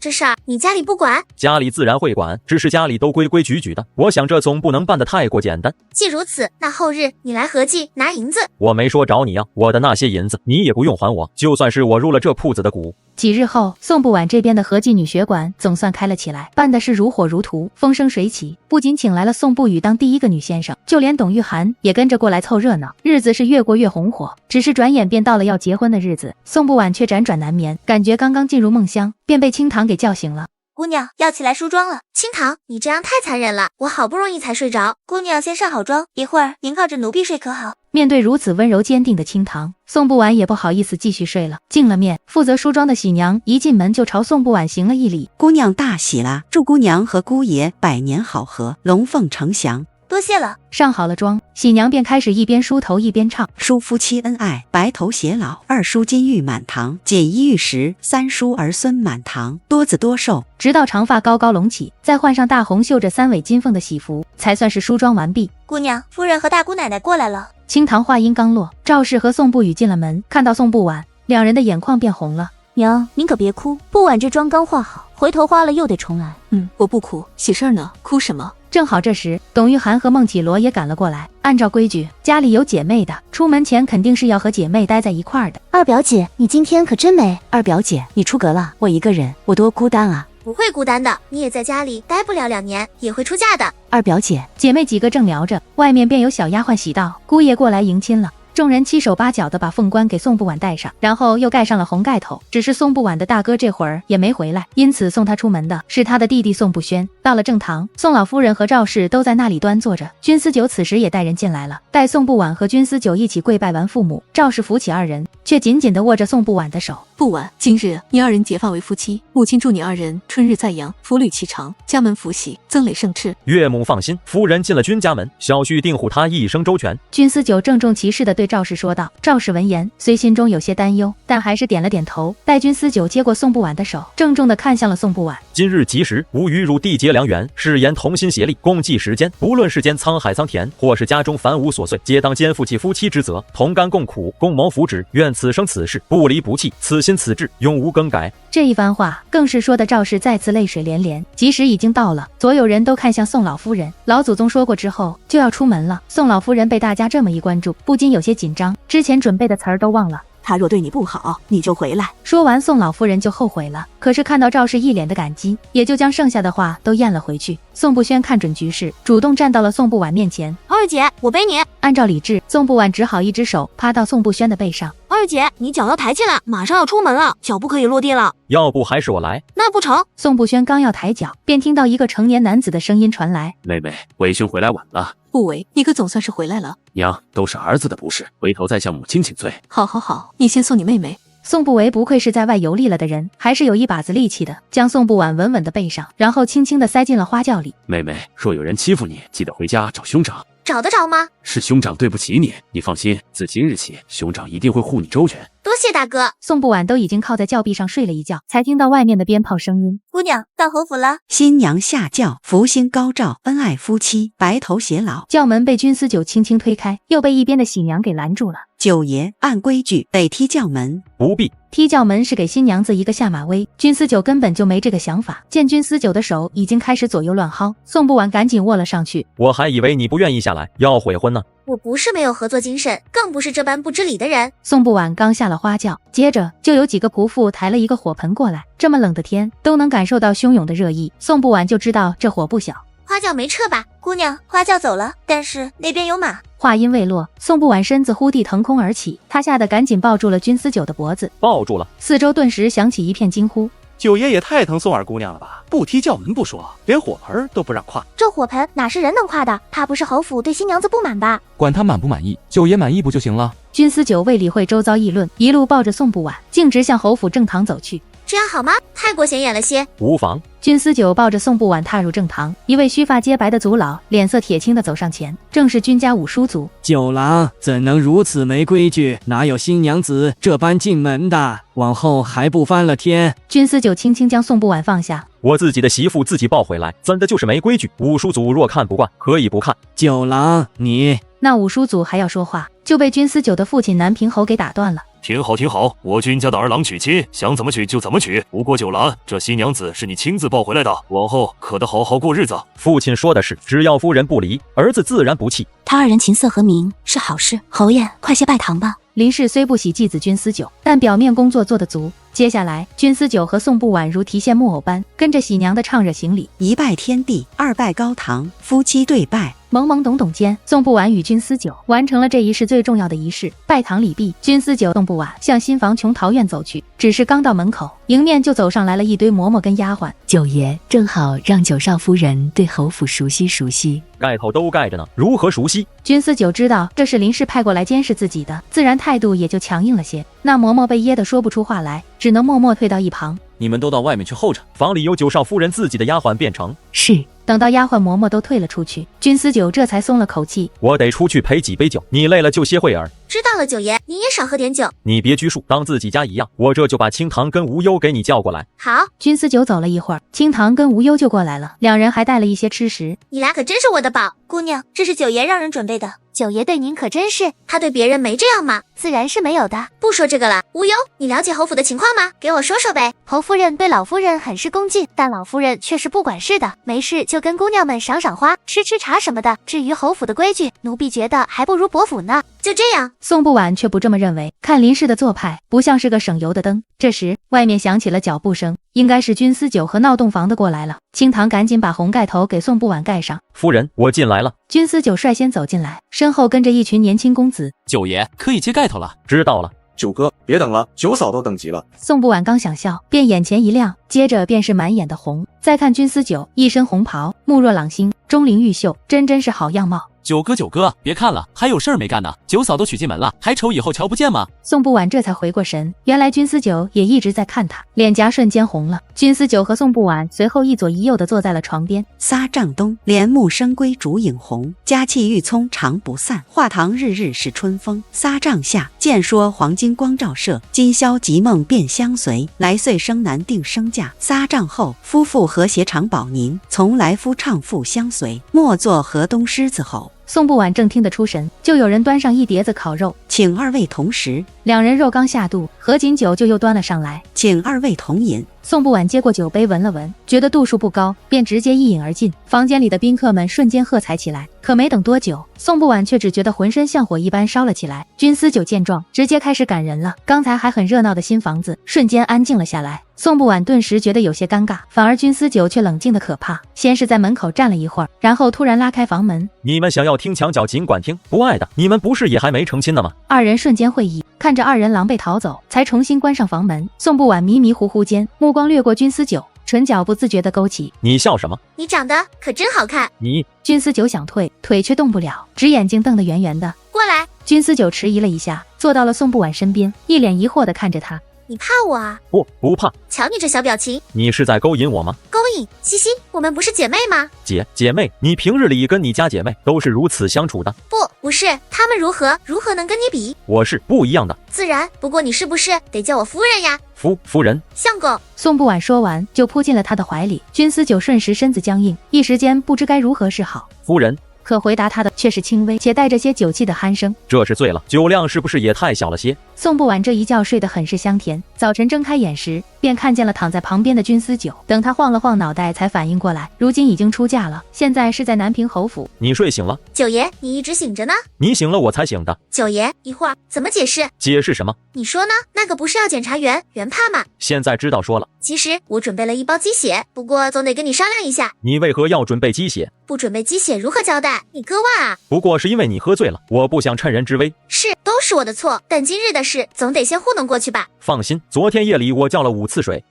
这事儿你家里不管？家里自然会管，只是家里都规规矩矩的，我想这总不能办得太过简单。既如此，那后日你来合记拿银子。我没说找你呀，我的那些银子你也不用还我，就算是我入了这铺子的股。几日后，宋不晚这边的合记女学馆总算开了起来，办的是如火如荼，风生水起。不仅请来了宋不语当第一个女先生，就连董玉涵也跟着过来凑热闹，日子是越过越红火。只是转眼便到了要结婚的日子，宋不晚却辗转难眠，感觉刚刚进入梦乡，便被清堂给叫醒了。姑娘要起来梳妆了。清堂，你这样太残忍了，我好不容易才睡着。姑娘先上好妆，一会儿您靠着奴婢睡可好？面对如此温柔坚定的清堂，宋不晚也不好意思继续睡了。进了面，负责梳妆的喜娘一进门就朝宋不晚行了一礼。姑娘大喜啦，祝姑娘和姑爷百年好合，龙凤呈祥。多谢了。上好了妆，喜娘便开始一边梳头一边唱：书夫妻恩爱，白头偕老；二书金玉满堂，锦衣玉食；三书儿孙满堂，多子多寿。直到长发高高隆起，再换上大红绣着3尾金凤的喜服，才算是梳妆完毕。姑娘，夫人和大姑奶奶过来了。清堂话音刚落，赵氏和宋不语进了门，看到宋不晚，两人的眼眶变红了。娘，您可别哭，不晚这妆刚化好，回头花了又得重来。我不哭，喜事儿呢，哭什么？正好这时，董玉涵和孟绮罗也赶了过来。按照规矩，家里有姐妹的，出门前肯定是要和姐妹待在一块儿的。二表姐，你今天可真美。二表姐，你出阁了，我一个人，我多孤单啊。不会孤单的，你也在家里待不了2年，也会出嫁的。二表姐，姐妹几个正聊着，外面便有小丫鬟喜道：“姑爷过来迎亲了。”众人七手八脚的把凤冠给宋不晚戴上，然后又盖上了红盖头。只是宋不晚的大哥这会儿也没回来，因此送他出门的是他的弟弟宋不轩。到了正堂，宋老夫人和赵氏都在那里端坐着。君思九此时也带人进来了，待宋不晚和君思九一起跪拜完父母，赵氏扶起二人，却紧紧地握着宋不晚的手。不晚，今日你二人结发为夫妻，母亲祝你二人春日在阳，福履其长，家门福喜，增累盛世。岳母放心，夫人进了君家门，小婿定护她一生周全。君思九郑重其事地对赵氏说道。赵氏闻言，虽心中有些担忧，但还是点了点头。待君思九接过宋不晚的手，郑重地看向了宋不晚。今日吉时，吾与汝缔结良缘，誓言同心协力，共济时间。不论世间沧海桑田，或是家中凡无琐碎，皆当肩负起夫妻之责，同甘共苦，共谋福祉。愿此生此世不离不弃，此心此志永无更改。这一番话更是说的赵氏再次泪水连连。吉时已经到了，所有人都看向宋老夫人。老祖宗说过之后就要出门了，宋老夫人被大家这么一关注，不禁有些紧张，之前准备的词儿都忘了。他若对你不好，你就回来。说完，宋老夫人就后悔了。可是看到赵氏一脸的感激，也就将剩下的话都咽了回去。宋不轩看准局势，主动站到了宋不晚面前。二姐，我背你。按照礼制，宋不晚只好一只手趴到宋不轩的背上。二姐，你脚要抬起来，马上要出门了，脚不可以落地了。要不还是我来？那不成。宋不轩刚要抬脚，便听到一个成年男子的声音传来：妹妹，为兄回来晚了。不为，你可总算是回来了。娘，都是儿子的不是，回头再向母亲请罪。好好好，你先送你妹妹。宋不为不愧是在外游历了的人，还是有一把子力气的，将宋不晚稳稳的背上，然后轻轻的塞进了花轿里。妹妹，若有人欺负你，记得回家找兄长。找得着吗？是兄长对不起你，你放心，自今日起，兄长一定会护你周全。多谢大哥。宋不晚都已经靠在轿壁上睡了一觉，才听到外面的鞭炮声音。姑娘到侯府了。新娘下轿，福星高照，恩爱夫妻，白头偕老。轿门被君思九轻轻推开，又被一边的喜娘给拦住了。九爷，按规矩得踢轿门。不必。踢轿门是给新娘子一个下马威，君思九根本就没这个想法。见君思九的手已经开始左右乱薅，宋不晚赶紧握了上去。我还以为你不愿意下来，要悔婚呢。我不是没有合作精神，更不是这般不知礼的人。宋不晚刚下了花轿，接着就有几个仆妇抬了一个火盆过来。这么冷的天，都能感受到汹涌的热意，宋不晚就知道这火不小。花轿没撤吧？姑娘，花轿走了，但是那边有马。话音未落，宋不晚身子忽地腾空而起，他吓得赶紧抱住了君思九的脖子。抱住了，四周顿时响起一片惊呼。九爷也太疼宋二姑娘了吧，不踢轿门不说，连火盆都不让跨。这火盆哪是人能跨的？怕不是侯府对新娘子不满吧？管他满不满意，九爷满意不就行了？君思九未理会周遭议论，一路抱着宋不晚，径直向侯府正堂走去。这样好吗？太过显眼了些。无妨。君思九抱着宋不晚踏入正堂，一位须发皆白的族老脸色铁青的走上前，正是君家五叔族。九郎怎能如此没规矩？哪有新娘子这般进门的？往后还不翻了天！君思九轻轻将宋不晚放下。我自己的媳妇自己抱回来，怎的就是没规矩？五叔祖若看不惯，可以不看。九郎，你……那五叔祖还要说话，就被君思九的父亲南平侯给打断了。挺好挺好，我君家的儿郎娶亲，想怎么娶就怎么娶。不过九郎，这新娘子是你亲自抱回来的，往后可得好好过日子。父亲说的是，只要夫人不离，儿子自然不弃。他二人琴瑟和鸣是好事，侯爷快些拜堂吧。林氏虽不喜继子君思九，但表面工作做得足。接下来，君思九和宋不晚如提线木偶般，跟着喜娘的唱着行礼：一拜天地，二拜高堂，夫妻对拜，懵懵懂懂间，宋不晚与君思九完成了这一世最重要的仪式，拜堂礼毕，君思九、宋不晚向新房琼桃院走去，只是刚到门口，迎面就走上来了一堆嬷嬷跟丫鬟。九爷，正好让九少夫人对侯府熟悉熟悉。盖头都盖着呢，如何熟悉？君思九知道这是林氏派过来监视自己的，自然态度也就强硬了些。那嬷嬷被噎得说不出话来，只能默默退到一旁。你们都到外面去候着，房里有九少夫人自己的丫鬟便成。是。等到丫鬟嬷嬷都退了出去，君思九这才松了口气。我得出去陪几杯酒，你累了就歇会儿。知道了，九爷，你也少喝点酒。你别拘束，当自己家一样。我这就把清堂跟无忧给你叫过来。好。君思九走了一会儿，清堂跟无忧就过来了，两人还带了一些吃食。你俩可真是我的宝，姑娘，这是九爷让人准备的。九爷对您可真是，他对别人没这样吗？自然是没有的。不说这个了，无忧，你了解侯府的情况吗？给我说说呗。侯夫人对老夫人很是恭敬，但老夫人却是不管事的，没事就跟姑娘们赏赏花、吃吃茶什么的。至于侯府的规矩，奴婢觉得还不如伯府呢。就这样，宋不晚却不这么认为，看林氏的做派不像是个省油的灯。这时外面响起了脚步声，应该是君思九和闹洞房的过来了。清堂赶紧把红盖头给宋不晚盖上。夫人，我进来了。君思九率先走进来，身后跟着一群年轻公子。九爷可以揭盖头了。知道了。九哥，别等了，九嫂都等急了。宋不晚刚想笑，便眼前一亮，接着便是满眼的红。再看君思九，一身红袍，目若朗星，钟灵毓秀，真是好样貌。九哥，别看了，还有事儿没干呢。九嫂都娶进门了，还愁以后瞧不见吗？宋不晚这才回过神，原来君思九也一直在看他，脸颊瞬间红了。君思九和宋不晚随后一左一右的坐在了床边。撒帐东，帘幕生归烛影红，佳气郁葱常不散，画堂日日是春风。撒帐下，见说黄金光照射，今宵吉梦便相随，来岁生男定生嫁。撒帐后，夫妇和谐常保宁，从来夫唱妇相随，莫作河东狮子吼。宋不晚正听得出神，就有人端上一碟子烤肉，请二位同食。两人肉刚下肚，合卺酒就又端了上来，请二位同饮。宋不晚接过酒杯闻了闻，觉得度数不高，便直接一饮而尽。房间里的宾客们瞬间喝彩起来，可没等多久，宋不晚却只觉得浑身像火一般烧了起来。君思九见状，直接开始赶人了。刚才还很热闹的新房子，瞬间安静了下来。宋不晚顿时觉得有些尴尬，反而君思九却冷静的可怕，先是在门口站了一会儿，然后突然拉开房门。你们想要听墙角尽管听，不爱的你们不是也还没成亲呢吗？二人瞬间会意，看着二人狼狈逃走，才重新关上房门。宋不晚迷迷糊糊间，目光掠过君思九，唇角不自觉地勾起。你笑什么？你长得可真好看。你君思九想退，腿却动不了，直眼睛瞪得圆圆的。过来。君思九迟疑了一下，坐到了宋不晚身边，一脸疑惑地看着他。你怕我啊？不怕。瞧你这小表情，你是在勾引我吗？勾引？西西，我们不是姐妹吗？姐妹，你平日里跟你家姐妹都是如此相处的？不是，她们如何能跟你比？我是不一样的。自然，不过你是不是得叫我夫人呀？夫人。相公。宋不晚说完就扑进了他的怀里，君思九瞬时身子僵硬，一时间不知该如何是好。夫人。可回答他的却是轻微且带着些酒气的鼾声。这是醉了，酒量是不是也太小了些？宋不晚这一觉睡得很是香甜，早晨睁开眼时便看见了躺在旁边的君思九。等他晃了晃脑袋才反应过来，如今已经出嫁了，现在是在南平侯府。你睡醒了？九爷，你一直醒着呢。你醒了我才醒的。九爷，一会儿怎么解释？解释什么？你说呢？那个不是要检查原判吗？现在知道说了。其实我准备了一包鸡血，不过总得跟你商量一下。你为何要准备鸡血？不准备鸡血如何交代？你割腕啊！不过是因为你喝醉了，我不想趁人之危。都是我的错，但今日的事总得先糊弄过去吧。放心，昨天夜里我叫了5次水。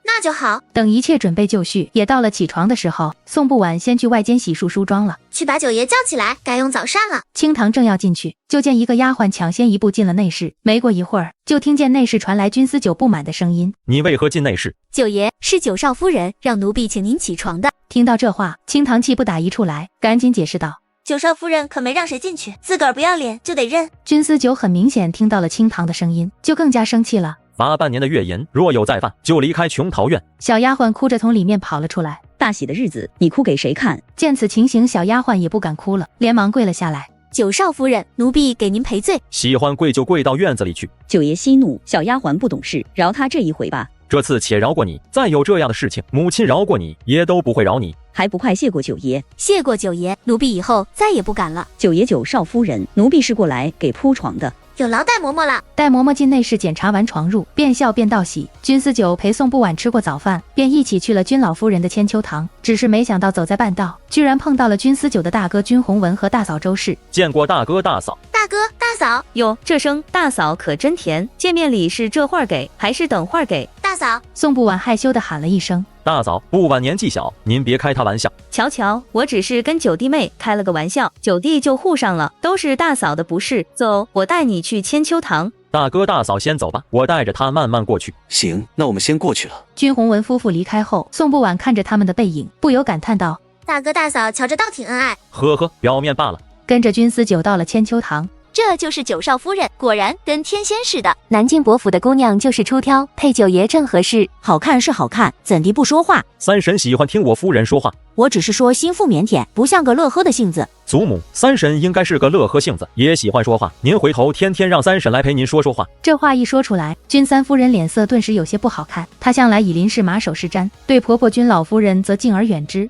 那就好。等一切准备就绪，也到了起床的时候，宋不晚先去外间洗漱梳妆了，去把九爷叫起来，该用早膳了。清堂正要进去，就见一个丫鬟抢先一步进了内室。没过一会儿，就听见内室传来君思九不满的声音：你为何进内室？九爷，是九少夫人让奴婢请您起床的。听到这话，清堂气不打一处来，赶紧解释道：九少夫人可没让谁进去，自个儿不要脸就得认。君思九很明显听到了清堂的声音，就更加生气了。罚半年的月银，若有再犯，就离开琼桃院。小丫鬟哭着从里面跑了出来。大喜的日子，你哭给谁看？见此情形，小丫鬟也不敢哭了，连忙跪了下来。九少夫人，奴婢给您赔罪。喜欢跪就跪到院子里去。九爷息怒，小丫鬟不懂事，饶她这一回吧。这次且饶过你，再有这样的事情，母亲饶过你，也都不会饶你。还不快谢过九爷？谢过九爷，奴婢以后再也不敢了。九爷，九少夫人，奴婢是过来给铺床的。有劳戴嬷嬷了。戴嬷嬷进内室检查完床褥，边笑边道喜。君思九陪宋不晚吃过早饭，便一起去了君老夫人的千秋堂。只是没想到走在半道，居然碰到了君思九的大哥君宏文和大嫂周氏。见过大哥大嫂。大哥大嫂，哟，这声大嫂可真甜。见面礼是这会儿给，还是等会儿给？大嫂。宋不晚害羞地喊了一声。大嫂，不晚年纪小，您别开他玩笑。瞧瞧，我只是跟九弟妹开了个玩笑，九弟就护上了，都是大嫂的不是。走，我带你去千秋堂。大哥大嫂先走吧，我带着他慢慢过去。行，那我们先过去了。君宏文夫妇离开后，宋不晚看着他们的背影，不由感叹道：大哥大嫂瞧着倒挺恩爱。呵呵，表面罢了。跟着君思九到了千秋堂。这就是九少夫人，果然跟天仙似的。南京伯府的姑娘就是出挑，配九爷正合适。好看是好看，怎地不说话？三婶喜欢听我夫人说话。我只是说心腹腼腆，不像个乐呵的性子。祖母，三婶应该是个乐呵性子，也喜欢说话。您回头天天让三婶来陪您说说话。这话一说出来，君三夫人脸色顿时有些不好看。她向来以林氏马首是瞻，对婆婆君老夫人则敬而远之。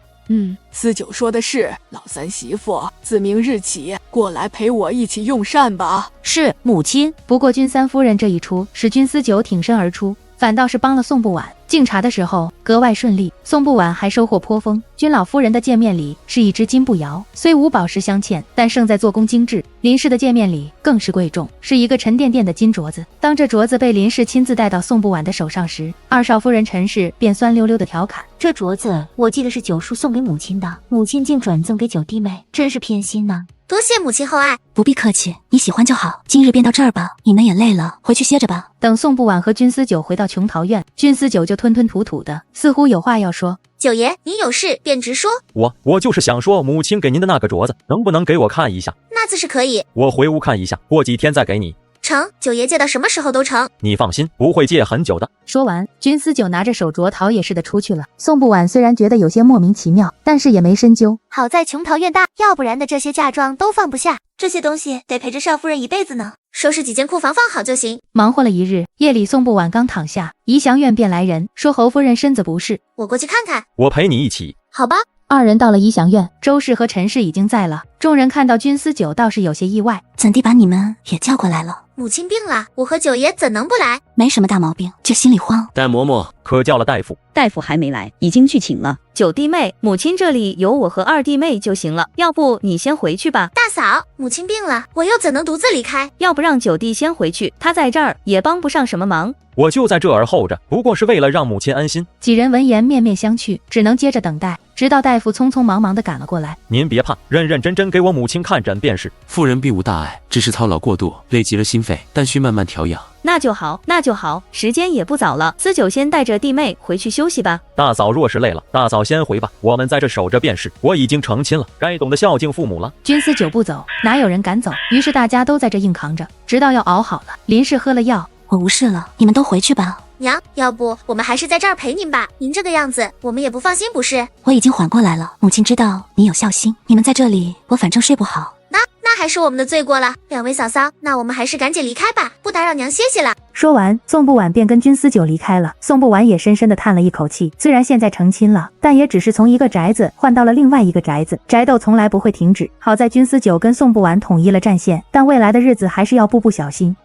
思九说的是，老三媳妇自明日起过来陪我一起用膳吧。是母亲。不过君三夫人这一出，使君思九挺身而出，反倒是帮了宋不晚。敬茶的时候格外顺利，宋不晚还收获颇丰。君老夫人的见面礼是一只金步摇，虽无宝石镶嵌，但胜在做工精致。林氏的见面礼更是贵重，是一个沉甸甸的金镯子。当这镯子被林氏亲自戴到宋不晚的手上时，二少夫人陈氏便酸溜溜的调侃：这镯子我记得是九叔送给母亲的，母亲竟转赠给九弟妹，真是偏心呢。多谢母亲厚爱。不必客气，你喜欢就好。今日便到这儿吧，你们也累了，回去歇着吧。等宋不晚和君思九回到琼桃院，君思九就吞吞吐吐的，似乎有话要说。九爷，你有事便直说。我就是想说，母亲给您的那个镯子，能不能给我看一下？那自是可以，我回屋看一下，过几天再给你。成，九爷借到什么时候都成。你放心，不会借很久的。说完，君思九拿着手镯逃也似的出去了。宋不晚虽然觉得有些莫名其妙，但是也没深究。好在琼桃院大，要不然的这些嫁妆都放不下，这些东西得陪着少夫人一辈子呢。收拾几间库房放好就行。忙活了一日，夜里宋不晚刚躺下，怡祥院便来人说侯夫人身子不适，我过去看看。我陪你一起。好吧。二人到了怡祥院，周氏和陈氏已经在了。众人看到君思九倒是有些意外，怎地把你们也叫过来了？母亲病了，我和九爷怎能不来？没什么大毛病，就心里慌。戴嬷嬷可叫了大夫？大夫还没来，已经去请了。九弟妹，母亲这里有我和二弟妹就行了，要不你先回去吧。大嫂，母亲病了，我又怎能独自离开？要不让九弟先回去，他在这儿也帮不上什么忙。我就在这儿候着，不过是为了让母亲安心。几人闻言面面相觑，只能接着等待，直到大夫匆匆忙忙地赶了过来。您别怕，认认真真给我母亲看诊便是。夫人并无大碍，只是操劳过度，累及了心肺，但需慢慢调养。那就好，那就好，时间也不早了，思九先带着弟妹回去休息吧。大嫂若是累了，大嫂先回吧，我们在这守着便是。我已经成亲了，该懂得孝敬父母了。君思九不走，哪有人敢走？于是大家都在这硬扛着，直到药熬好了，林氏喝了药，我无事了，你们都回去吧。娘，要不我们还是在这儿陪您吧？您这个样子，我们也不放心，不是？我已经缓过来了，母亲知道你有孝心，你们在这里，我反正睡不好。那还是我们的罪过了。两位嫂嫂，那我们还是赶紧离开吧，不打扰娘歇息了。说完，宋不晚便跟君思九离开了。宋不晚也深深地叹了一口气，虽然现在成亲了，但也只是从一个宅子换到了另外一个宅子，宅斗从来不会停止。好在君思九跟宋不晚统一了战线，但未来的日子还是要步步小心。